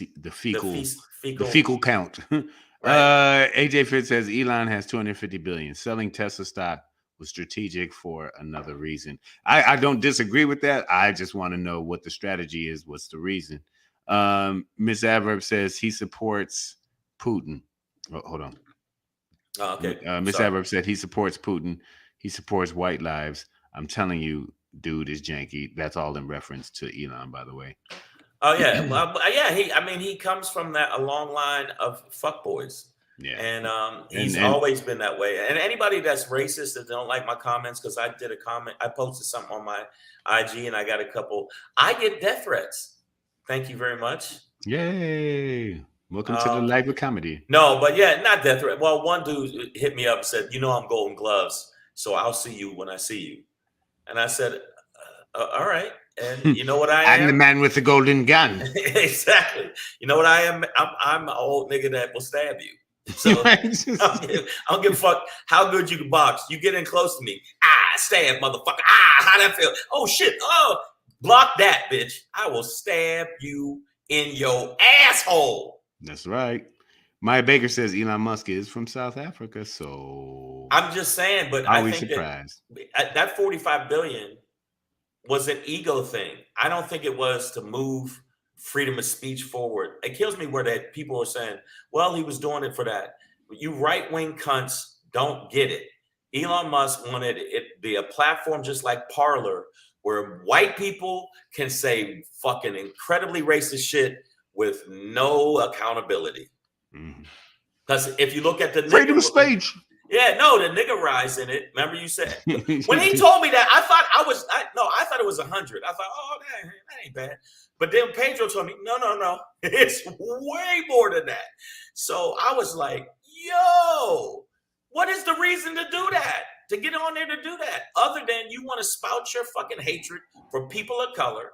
S2: count.
S1: Right.
S2: AJ Fitz says Elon has 250 billion. Selling Tesla stock was strategic for another reason. I don't disagree with that. I just want to know what the strategy is. What's the reason? Miss Adverb says he supports Putin. Oh, hold on.
S1: Oh, okay.
S2: Miss Adverb said he supports Putin. He supports white lives. I'm telling you, dude is janky. That's all in reference to Elon, by the way.
S1: Oh yeah, well, yeah. He comes from a long line of fuckboys. Yeah, and he's always been that way. And anybody that's racist that don't like my comments, because I did a comment, I posted something on my IG, and I got a couple. I get death threats. Thank you very much.
S2: Yay! Welcome to the life of comedy.
S1: No, but yeah, not death threat. Well, one dude hit me up and said, I'm Golden Gloves, so I'll see you when I see you. And I said, all right. And you know what I am?
S2: I'm the man with the golden gun.
S1: Exactly. You know what I am? I'm an old nigga that will stab you. So I don't give a fuck how good you can box. You get in close to me. Stab, motherfucker. How that feel? Oh shit. Oh, block that, bitch. I will stab you in your asshole.
S2: That's right. Maya Baker says Elon Musk is from South Africa, so
S1: I'm just saying, but
S2: I think
S1: surprised. That 45 billion was an ego thing. I don't think it was to move freedom of speech forward. It kills me where that people are saying, well, he was doing it for that. You right-wing cunts don't get it. Elon Musk wanted it to be a platform just like Parler, where white people can say fucking incredibly racist shit with no accountability. Because if you look at the
S2: freedom of speech.
S1: Yeah, no, the nigga rise in it. Remember you said when he told me that, I thought it was 100. I thought, oh, that ain't bad. But then Pedro told me, no, it's way more than that. So I was like, yo, what is the reason to do that? To get on there to do that? Other than you want to spout your fucking hatred for people of color,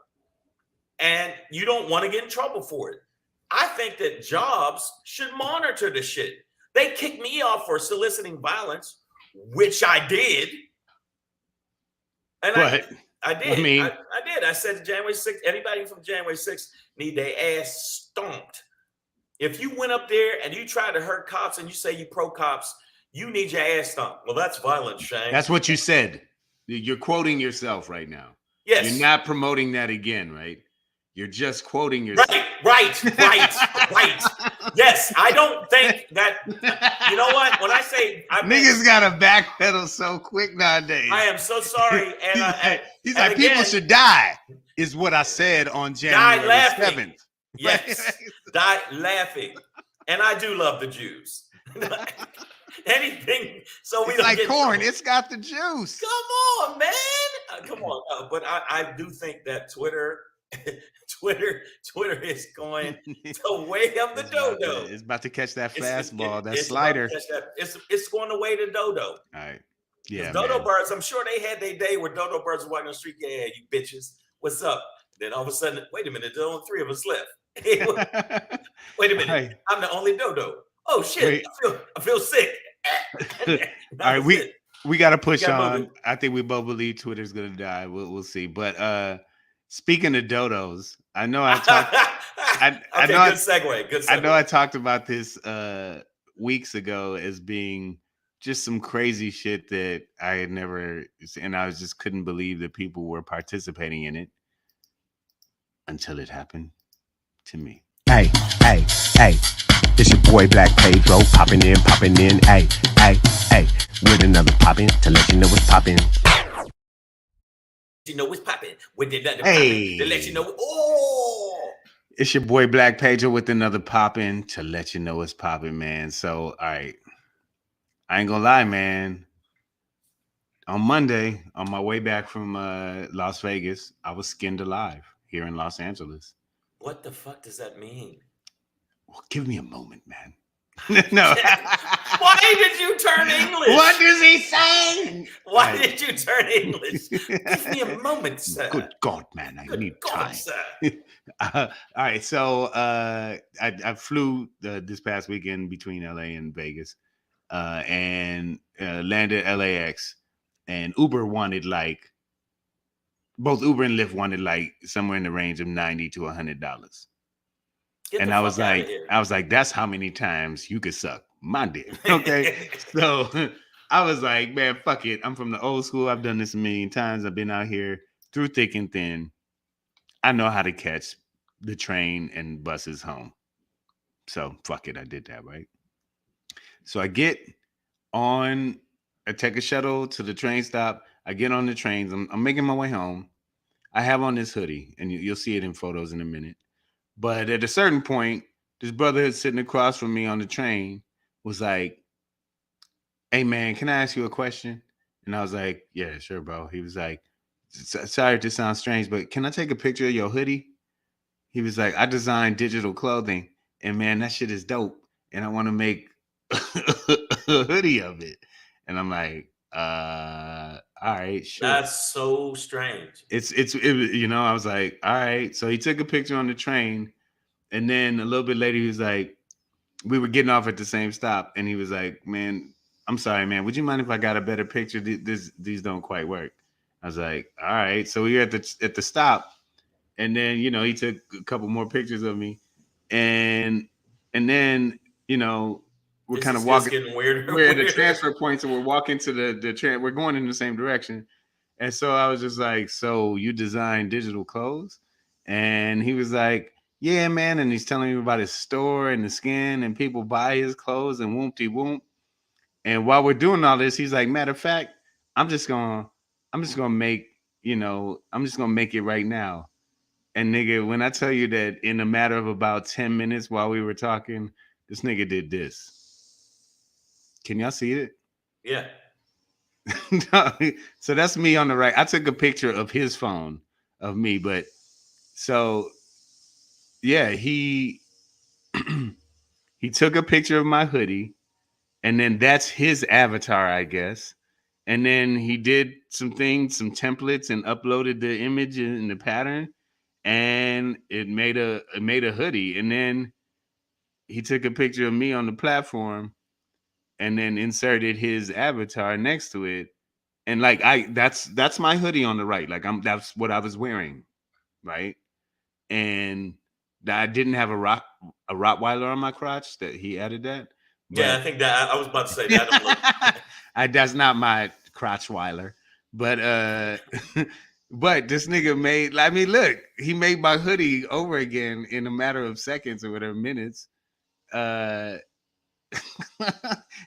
S1: and you don't want to get in trouble for it. I think that Jobs should monitor the shit. They kicked me off for soliciting violence, which I did. And I did. I did. I said January 6th, anybody from January 6th need their ass stomped. If you went up there and you tried to hurt cops and you say you pro cops, you need your ass stomped. Well, that's violence, Shang.
S2: That's what you said. You're quoting yourself right now.
S1: Yes.
S2: You're not promoting that again, right? You're just quoting yourself.
S1: Right. Yes, I don't think that. You know what? When I say
S2: niggas gotta backpedal so quick nowadays.
S1: I am so sorry. And
S2: he's like, again, people should die. Is what I said on January 7th.
S1: Yes, die laughing. And I do love the Jews. Anything so we
S2: it's
S1: don't
S2: like
S1: get
S2: corn. It's got the juice.
S1: Come on, man. Come on. But I do think that Twitter is going to way up the dodo.
S2: It's about to catch that fastball, that slider.
S1: It's going to weigh the dodo.
S2: All right. Yeah.
S1: Dodo birds, I'm sure they had their day where dodo birds were walking on the street. Yeah, you bitches. What's up? Then all of a sudden, wait a minute, there's only 3 of us left. Wait a minute. Right. I'm the only dodo. Oh shit. I feel sick.
S2: All right, we got to push on. I think we both believe Twitter's going to die. We'll see. But speaking of dodos, I know I talked.
S1: Good segue.
S2: I know I talked about this weeks ago as being just some crazy shit that I had never, and I just couldn't believe that people were participating in it. until it happened to me.
S3: Hey, hey, hey. It's your boy Black Pedro popping in, hey, hey, hey, with another poppin' to let you know what's poppin'.
S1: You know what's popping with another
S2: Hey.
S1: popping to let you know. Oh,
S2: It's your boy Black Pedro with another poppin' to let you know what's poppin', man. So, all right, I ain't gonna lie, man. On Monday, on my way back from Las Vegas, I was skinned alive here in Los Angeles.
S1: what the fuck does that mean?
S2: Well, give me a moment, man. No.
S1: Why did you turn English?
S2: What does he say?
S1: Why did you turn English? Give me a moment, sir.
S2: Good God, man, I need time.
S1: Sir.
S2: All right, so I flew this past weekend between LA and Vegas, and landed LAX, and Uber wanted both Uber and Lyft wanted somewhere in the range of $90 to $100. And I was like, that's how many times you could suck my dick. Okay. So I was like, man, fuck it. I'm from the old school. I've done this a million times. I've been out here through thick and thin. I know how to catch the train and buses home. So fuck it. I did that, right? So I take a shuttle to the train stop. I get on the trains. I'm making my way home. I have on this hoodie, and you'll see it in photos in a minute. But at a certain point, this brother sitting across from me on the train was like, hey, man, can I ask you a question? And I was like, yeah, sure, bro. He was like, sorry to sound strange, but can I take a picture of your hoodie? He was like, I design digital clothing, and man, that shit is dope. And I want to make a hoodie of it. And I'm like, all right, sure.
S1: That's so strange.
S2: I was like, all right. So he took a picture on the train, and then a little bit later, he was like, we were getting off at the same stop, and he was like, man, I'm sorry, man. Would you mind if I got a better picture? These don't quite work. I was like, all right. So we were at the stop, and then he took a couple more pictures of me, and then we're kind of walking.
S1: Getting weirder.
S2: We're at the transfer point, so we're walking to the train. We're going in the same direction, and so I was just like, "So you design digital clothes?" And he was like, "Yeah, man." And he's telling me about his store and the skin, and people buy his clothes and whoop-de whoop. And while we're doing all this, he's like, "Matter of fact, I'm just gonna make it right now." And nigga, when I tell you that in a matter of about 10 minutes while we were talking, this nigga did this. Can y'all see it?
S1: Yeah.
S2: So that's me on the right. I took a picture of his phone of me, but so yeah, he he took a picture of my hoodie, and then that's his avatar, I guess. And then he did some templates, and uploaded the image and the pattern, and it made a hoodie. And then he took a picture of me on the platform, and then inserted his avatar next to it. And that's my hoodie on the right. That's what I was wearing, right? And I didn't have a Rottweiler on my crotch. That he added that.
S1: Yeah, I think that I was about to say that.
S2: That's not my crotchweiler, but but this nigga made. I mean, look, he made my hoodie over again in a matter of seconds or whatever, minutes.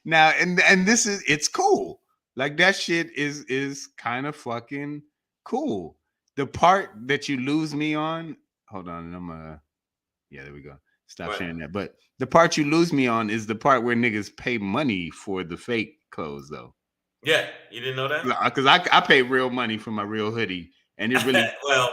S2: Now, and it's cool. Like that shit is kind of fucking cool. The part that you lose me on, hold on, yeah, there we go. Stop sharing that. But the part you lose me on is the part where niggas pay money for the fake clothes, though.
S1: Yeah, you didn't know that?
S2: Because I paid real money for my real hoodie, and it really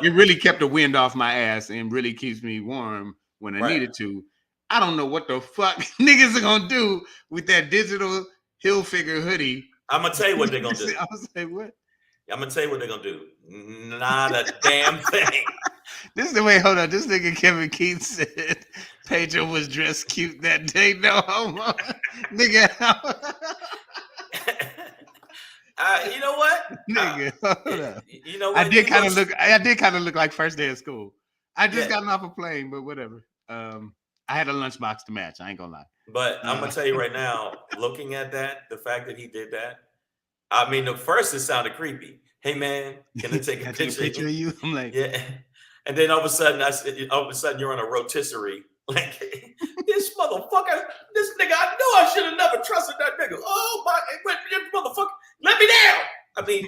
S2: it really kept the wind off my ass and really keeps me warm when I needed to. I don't know what the fuck niggas are gonna do with that digital Hilfiger hoodie.
S1: I'm gonna tell you what they're gonna do.
S2: I was like, what?
S1: I'm gonna tell you what they're gonna do. Not a damn thing.
S2: Hold on. This nigga Kevin Keith said Pedro was dressed cute that day. No homo. Nigga.
S1: You know what?
S2: Nigga, hold up.
S1: You know what?
S2: I did kind of look like first day of school. I just gotten off a plane, but whatever. I had a lunchbox to match. I ain't gonna lie.
S1: But I'm gonna tell you right now, looking at that, the fact that he did that, I mean, at first it sounded creepy. Hey man, can I take a picture
S2: of you? I'm like,
S1: yeah. And then all of a sudden you're on a rotisserie. Like this motherfucker, this nigga, I know I should have never trusted that nigga. Oh my motherfucker, let me down. I mean,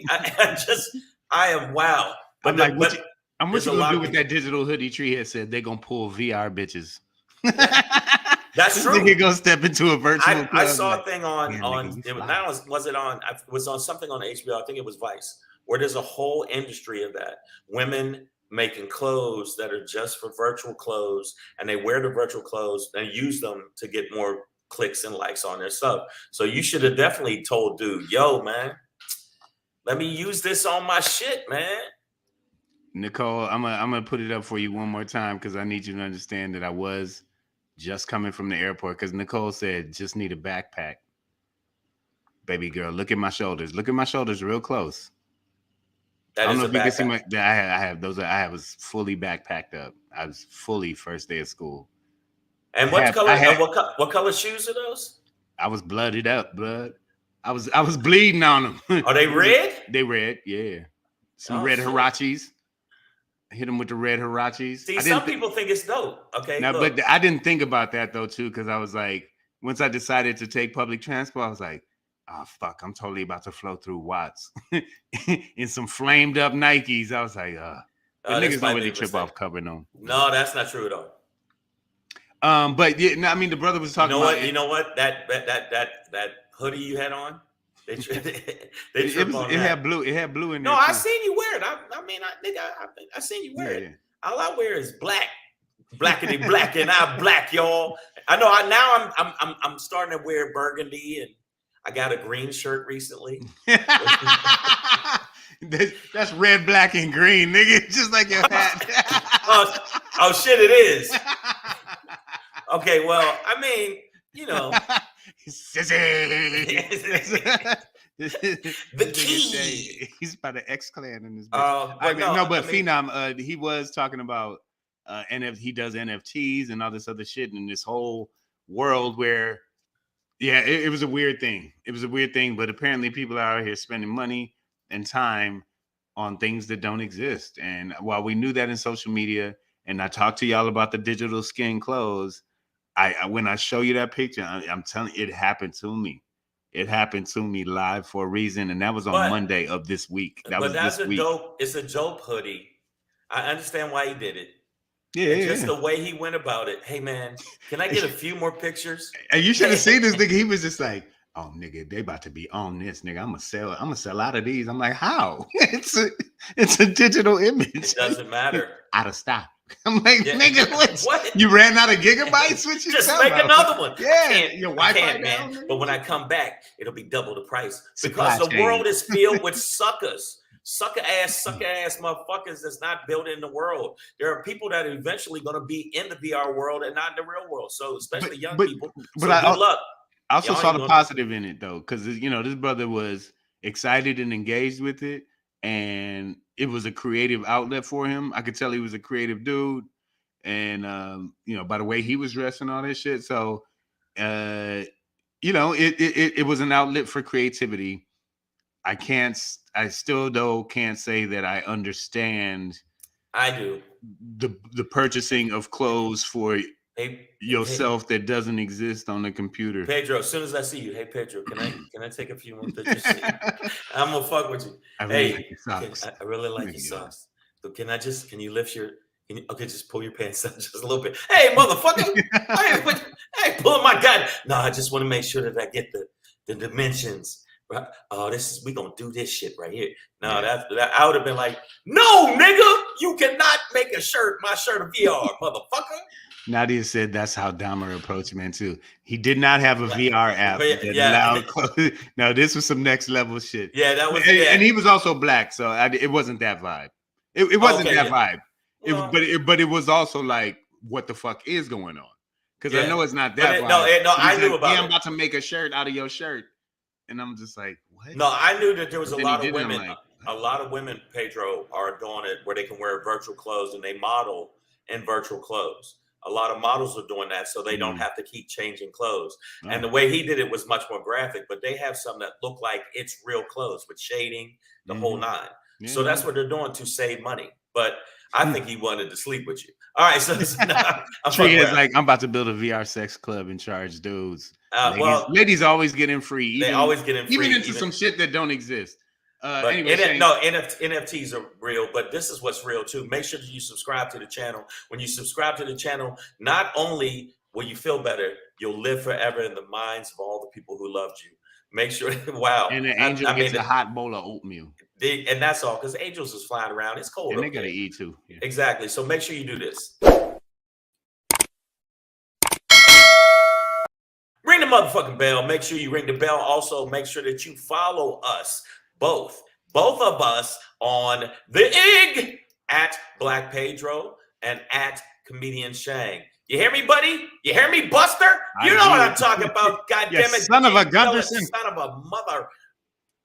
S1: I am wow.
S2: But I'm like, I'm what you gonna do with
S1: people.
S2: that digital hoodie Tree had said they're gonna pull VR bitches.
S1: That's true.
S2: Nigga gonna step into a virtual club.
S1: I saw a thing on
S2: nigga,
S1: it was on something on HBO. I think it was Vice, where there's a whole industry of that. Women making clothes that are just for virtual clothes, and they wear the virtual clothes and use them to get more clicks and likes on their stuff. So you should have definitely told dude, yo, man, let me use this on my shit, man.
S2: Nicole, I'm gonna put it up for you one more time because I need you to understand that I was just coming from the airport because Nicole said just need a backpack. Baby girl, look at my shoulders. Look at my shoulders real close. I don't know if you can see my. I have those. I was fully backpacked up. I was fully first day of school.
S1: And what color shoes are those?
S2: I was blooded up, blood. I was bleeding on them.
S1: Are they red?
S2: They red, yeah. Some red Hirachis. Hit them with the red Hirachis.
S1: See, some people think it's dope. Okay,
S2: now, but I didn't think about that though too, because I was like, once I decided to take public transport, I was like, oh fuck, I'm totally about to flow through Watts in some flamed up Nikes. I was like, the niggas don't really trip off covering them.
S1: No, that's not true at all.
S2: But yeah, no, I mean the brother was talking about
S1: you know what? That hoodie you had on, they trip on that.
S2: It had blue in there.
S1: No, I seen you wear it. I seen you wear it. Yeah. All I wear is black. Blackity black, and I'm black, y'all. I know. I'm starting to wear burgundy, and I got a green shirt recently.
S2: That's red, black, and green, nigga. Just like your hat.
S1: oh shit, it is. Okay, well, I mean, you know. The key.
S2: He's by the X Clan in this. Phenom. He was talking about he does NFTs and all this other shit in this whole world where, yeah, it was a weird thing. It was a weird thing, but apparently people are out here spending money and time on things that don't exist. And while we knew that in social media, and I talked to y'all about the digital skin clothes, when I show you that picture, I'm telling you, it happened to me. It happened to me live for a reason, and that was on Monday of this week.
S1: It's a dope hoodie. I understand why he did it.
S2: Yeah,
S1: just the way he went about it. Hey man, can I get a few more pictures?
S2: And you should have seen this nigga. He was just like, "Oh nigga, they about to be on this nigga. I'm gonna sell out of these." I'm like, "How? It's a digital image.
S1: It doesn't matter.
S2: Out of stock." I'm like, nigga, what? You ran out of gigabytes? What you
S1: just make another one.
S2: Yeah, your Wi-Fi
S1: man.
S2: Nigga.
S1: But when I come back, it'll be double the price because the world is filled with suckers. Sucker ass motherfuckers that's not building the world. There are people that are eventually going to be in the VR world and not in the real world. So especially young people. So good luck.
S2: I also saw the positive in it though, because this brother was excited and engaged with it, and it was a creative outlet for him. I could tell he was a creative dude, and by the way he was dressed and all that shit. So, it was an outlet for creativity. I still can't say that I understand.
S1: I do
S2: the purchasing of clothes for yourself that doesn't exist on the computer.
S1: Pedro, as soon as I see you, hey Pedro, can I take a few more pictures? I'm gonna fuck with you.
S2: I really like your socks.
S1: I really like your socks. So can you lift just pull your pants down just a little bit. Hey, motherfucker! Hey, pull my gun. No, I just want to make sure that I get the dimensions. Right? Oh, we gonna do this shit right here. No, that I would have been like, no, nigga, you cannot make my shirt a VR, motherfucker.
S2: Nadia said that's how Dahmer approached men too. He did not have a VR app that allowed clothes. No, this was some next level shit.
S1: Yeah, that was.
S2: And he was also black, so it wasn't that vibe. It wasn't that vibe. Well, but it was also like, what the fuck is going on? Because I know it's not that vibe.
S1: No, I knew about it.
S2: I'm about to make a shirt out of your shirt. And I'm just like, what?
S1: No, I knew that there was a lot of women. A lot of women, Pedro, are doing it where they can wear virtual clothes and they model in virtual clothes. A lot of models are doing that so they don't have to keep changing clothes. Oh. And the way he did it was much more graphic, but they have some that look like it's real clothes with shading, the whole nine. Yeah. So that's what they're doing to save money. But I think he wanted to sleep with you. All right, so I'm
S2: Tree
S1: fucking
S2: is
S1: around.
S2: like, I'm about to build a VR sex club and charge dudes.
S1: Well,
S2: ladies always get in free.
S1: they always get in free,
S2: even into some shit that don't exist.
S1: But
S2: Anyway,
S1: NFTs are real, but this is what's real too. Make sure that you subscribe to the channel. When you subscribe to the channel, not only will you feel better, you'll live forever in the minds of all the people who loved you. Make sure, wow.
S2: And the angel gets a hot bowl of oatmeal.
S1: And that's all, because angels is flying around. It's cold.
S2: And they gotta eat too. Yeah.
S1: Exactly. So make sure you do this. Ring the motherfucking bell. Make sure you ring the bell. Also, make sure that you follow us both of us on the IG at Black Pedro and at Comedian Shang. You hear me, buddy? You hear me, Buster? You know what I'm talking about. God damn it.
S2: Son of a Gunderson.
S1: Son of a mother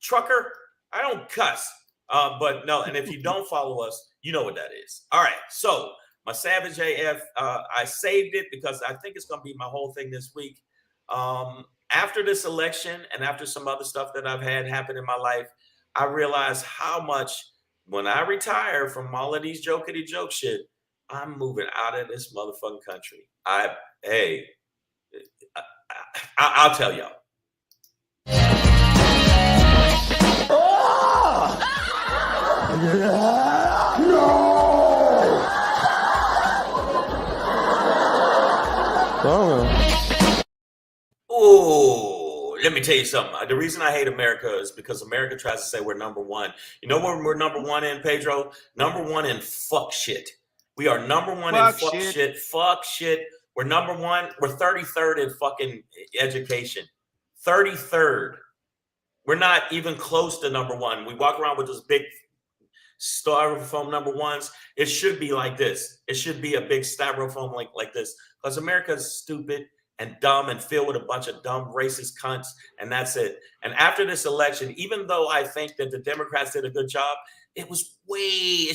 S1: trucker. I don't cuss. But no, and if you don't follow us, you know what that is. All right. So my Savage AF, I saved it because I think it's going to be my whole thing this week. After this election and after some other stuff that I've had happen in my life, I realized how much when I retire from all of these jokety joke shit, I'm moving out of this motherfucking country. I'll tell y'all. Oh, let me tell you something. The reason I hate America is because America tries to say we're number one. You know what we're number one in, Pedro? Number one in fuck shit. We are number one in fuck shit. Fuck shit. We're number one. We're 33rd in fucking education. 33rd. We're not even close to number one. We walk around with those big styrofoam number ones. It should be like this. It should be a big styrofoam like this, because America is stupid and dumb and filled with a bunch of dumb racist cunts, and that's it. And after this election, even though I think that the Democrats did a good job, it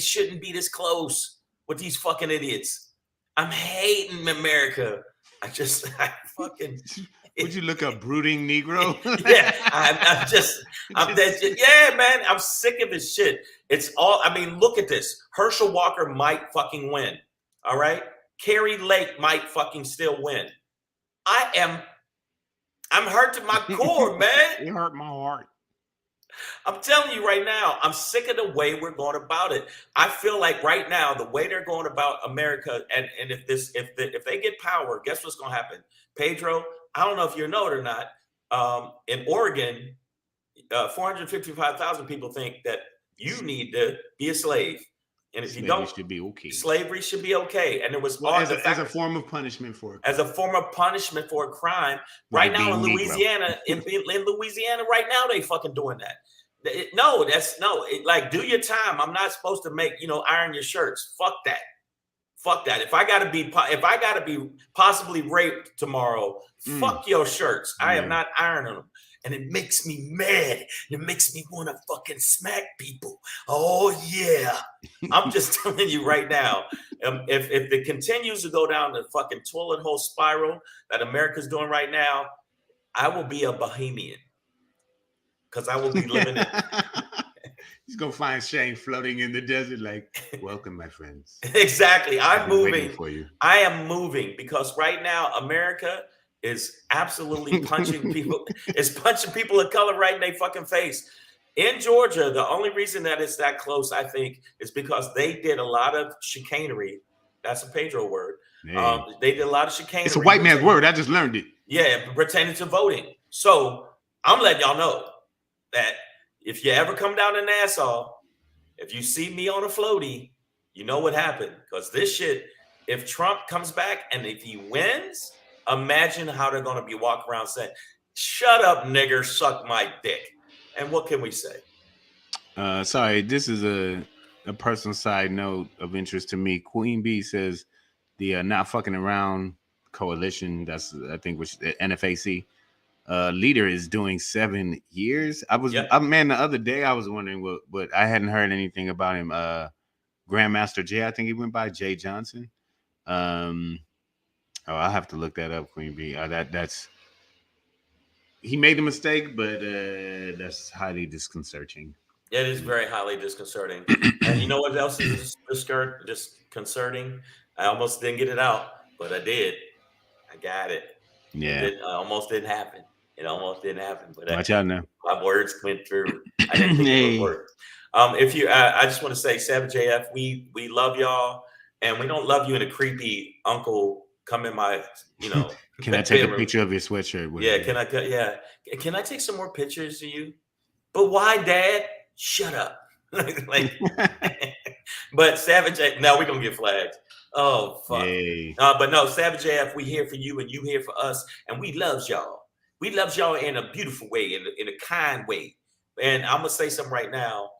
S1: shouldn't be this close with these fucking idiots. I'm hating America.
S2: Would you look up brooding Negro?
S1: Yeah, yeah, man, I'm sick of this shit. It's all, I mean, look at this. Herschel Walker might fucking win. All right. Carrie Lake might fucking still win. I'm hurt to my core, man.
S2: It hurt my heart.
S1: I'm telling you right now, I'm sick of the way we're going about it. I feel like right now, the way they're going about America, and if they get power, guess what's going to happen? Pedro, I don't know if you know it or not. In Oregon, 455,000 people think that you need to be a slave. And if you don't,
S2: should be okay.
S1: Slavery should be okay. And it was
S2: as a form of punishment for
S1: a crime. Right now in Louisiana, in Louisiana, right now they fucking doing that. Like, do your time. I'm not supposed to make, iron your shirts. Fuck that. If I gotta be possibly raped tomorrow, fuck your shirts. I am not ironing them. And it makes me mad. It makes me want to fucking smack people. Oh, yeah. I'm just telling you right now, if it continues to go down the fucking toilet hole spiral that America's doing right now, I will be a bohemian. Because I will be living in.
S2: He's going to find Shane floating in the desert like, welcome, my friends.
S1: Exactly. I'm moving.
S2: For you.
S1: I am moving because right now, America is absolutely punching people. It's punching people of color right in their fucking face. In Georgia, the only reason that it's that close, I think, is because they did a lot of chicanery. That's a Pedro word. They did a lot of chicanery.
S2: It's a white man's word. I just learned it.
S1: Yeah, pertaining to voting. So I'm letting y'all know that if you ever come down to Nassau, if you see me on a floaty, you know what happened. Because this shit, if Trump comes back and if he wins, imagine how they're going to be walking around saying, shut up, nigger, suck my dick. And what can we say?
S2: Sorry, this is a personal side note of interest to me. Queen Bee says the Not Fucking Around coalition, that's, I think, which the NFAC leader is doing 7 years. Man, the other day I was wondering what I hadn't heard anything about him. Grandmaster Jay, I think he went by Jay Johnson. I'll have to look that up, Queen Bee. That's he made a mistake, but that's highly disconcerting.
S1: It is very highly disconcerting. And you know what else is disconcerting? I almost didn't get it out, but I did. I got it. It
S2: Yeah.
S1: didn't almost didn't happen. It almost didn't happen, but
S2: Watch out now.
S1: my words went through. I didn't think it would
S2: Hey.
S1: work. If you, I just want to say, Savage AF, we love y'all, and we don't love you in a creepy uncle come in my,
S2: Can I take a
S1: bedroom.
S2: picture of your sweatshirt? with
S1: Yeah,
S2: it?
S1: Can I take some more pictures of you? But why, Dad? Shut up. But Savage AF, now we're gonna get flagged. Oh fuck.
S2: Hey.
S1: But no, Savage AF, we here for you and you here for us, and we loves y'all. We loves y'all in a beautiful way, in a kind way. And I'm gonna say something right now.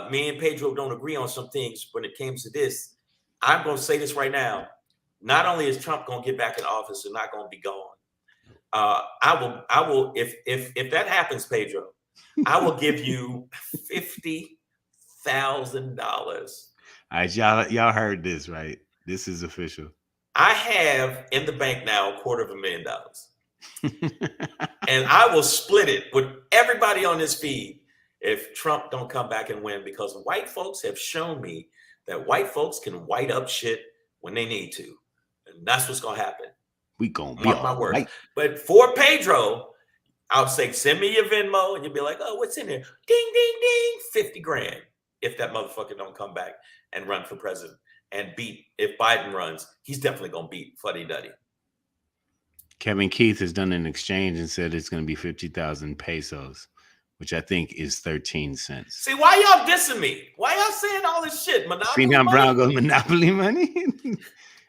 S1: Me and Pedro don't agree on some things when it comes to this. I'm gonna say this right now. Not only is Trump gonna get back in office and not gonna be gone, I will if that happens, Pedro, I will give you $50,000.
S2: All right, y'all heard this, right? This is official.
S1: I have in the bank now $250,000. And I will split it with everybody on this feed if Trump don't come back and win, because white folks have shown me that white folks can white up shit when they need to. And that's what's going to happen.
S2: We gonna be
S1: Mark my
S2: all
S1: words.
S2: right.
S1: But for Pedro, I'll say, send me your Venmo, and you'll be like, oh, what's in there? Ding, ding, ding, 50 grand. If that motherfucker don't come back and run for president and beat, if Biden runs, he's definitely going to beat Fuddy Duddy.
S2: Kevin Keith has done an exchange and said it's going to be 50,000 pesos, which I think is 13 cents.
S1: See, why y'all dissing me? Why y'all saying all this shit? Monopoly
S2: See now,
S1: money?
S2: Brown goes Monopoly money.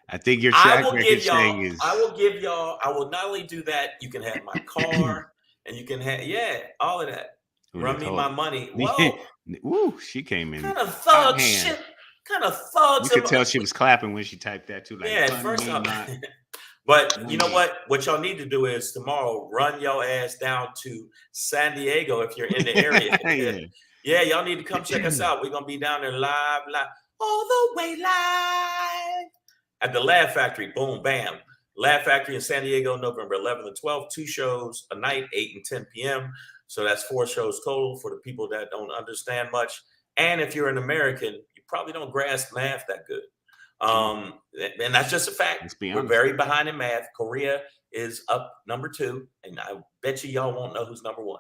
S2: I think your track record saying is.
S1: I will not only do that, you can have my car and you can have, all of that. Run me my money. Whoa.
S2: Ooh, she came in.
S1: Kind of thug shit. Kind of thugs.
S2: You could tell she was clapping when she typed that too. Like,
S1: yeah, first off. But you know what? What y'all need to do is tomorrow run your ass down to San Diego if you're in the area. Yeah, y'all need to come check us out. We're gonna be down there live, all the way live at the Laugh Factory. Boom, bam. Laugh Factory in San Diego, November 11th and 12th. 2 shows a night, 8 and 10 p.m. So that's 4 shows total for the people that don't understand much. And if you're an American, you probably don't grasp math that good. And that's just a fact. We're very behind in math. Korea is up number 2, and I bet y'all won't know who's number 1.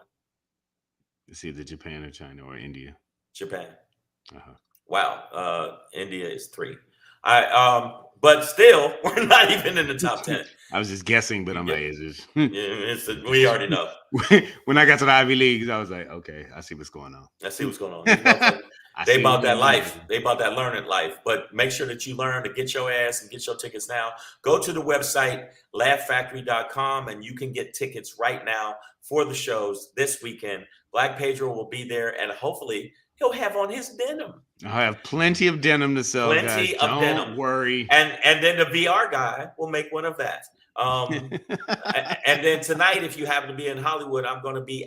S2: It's either Japan or China or India.
S1: Japan.
S2: Uh-huh.
S1: Wow. India is 3. But still, we're not even in the top 10.
S2: I was just guessing, but I'm like,
S1: we already know.
S2: When I got to the Ivy Leagues, I was like, okay, I see what's going on. They about that life. They about that learning life. But make sure that you learn to get your ass and get your tickets now. Go to the website, laughfactory.com, and you can get tickets right now for the shows this weekend. Black Pedro will be there, and hopefully he'll have on his denim. I have plenty of denim to sell.
S1: Plenty
S2: guys.
S1: of
S2: Don't
S1: denim.
S2: worry.
S1: And then the VR guy will make one of that. And then tonight, if you happen to be in Hollywood, I'm going to be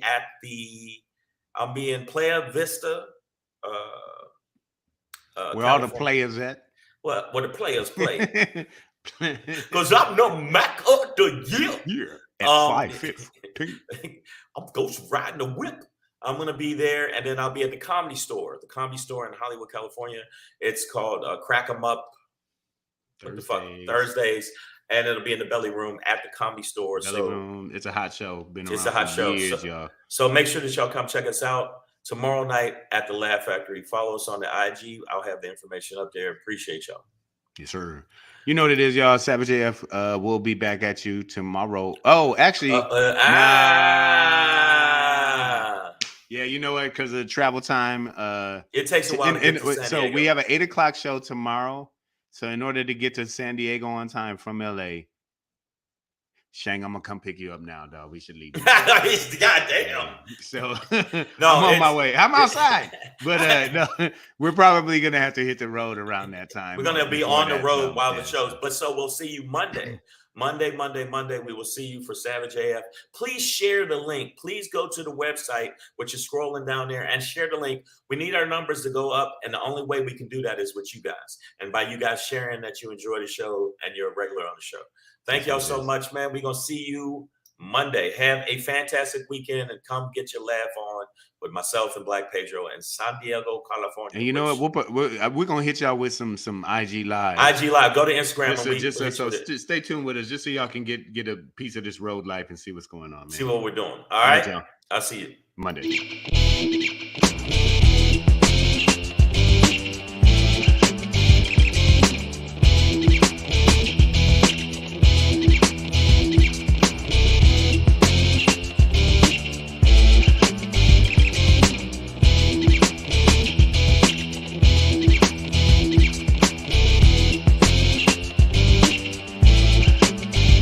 S1: I'll be in Playa Vista.
S2: Where all the players at?
S1: Well, where the players play. Because I'm the Mac of the year.
S2: At 5:15.
S1: I'm ghost riding the whip. I'm going to be there, and then I'll be at the Comedy Store in Hollywood, California. It's called Crack 'em Up Thursdays, and it'll be in the Belly Room at the Comedy Store.
S2: Belly Room. It's a hot show.
S1: It's a hot show.
S2: Years, y'all.
S1: So make sure that y'all come check us out tomorrow night at the Laugh Factory. Follow us on the IG. I'll have the information up there. Appreciate y'all.
S2: Yes, sir. You know what it is, y'all. Savage AF will be back at you tomorrow. Oh, actually. Yeah, you know what? Because of the travel time.
S1: It takes a while to get to San
S2: so
S1: Diego.
S2: we have an 8 o'clock show tomorrow. So in order to get to San Diego on time from LA, Shang, I'm gonna come pick you up now, dog. We should leave.
S1: Goddamn.
S2: So
S1: no,
S2: I'm on my way. I'm outside, but no, we're probably gonna have to hit the road around that time.
S1: We're gonna be on the road while the shows. But so we'll see you Monday. Monday. We will see you for Savage AF. Please share the link. Please go to the website, which is scrolling down there, and share the link. We need our numbers to go up, and the only way we can do that is with you guys. And by you guys sharing that you enjoy the show and you're a regular on the show. Thank y'all so much, man. We're going to see you Monday. Have a fantastic weekend and come get your laugh on with myself and Black Pedro in San Diego, California.
S2: And you know what? We're gonna hit y'all with some IG live.
S1: IG live. Go to Instagram.
S2: So stay tuned with us, just so y'all can get a piece of this road life and see what's going on, man.
S1: See what we're doing. All right,
S2: y'all.
S1: I'll see you
S2: Monday.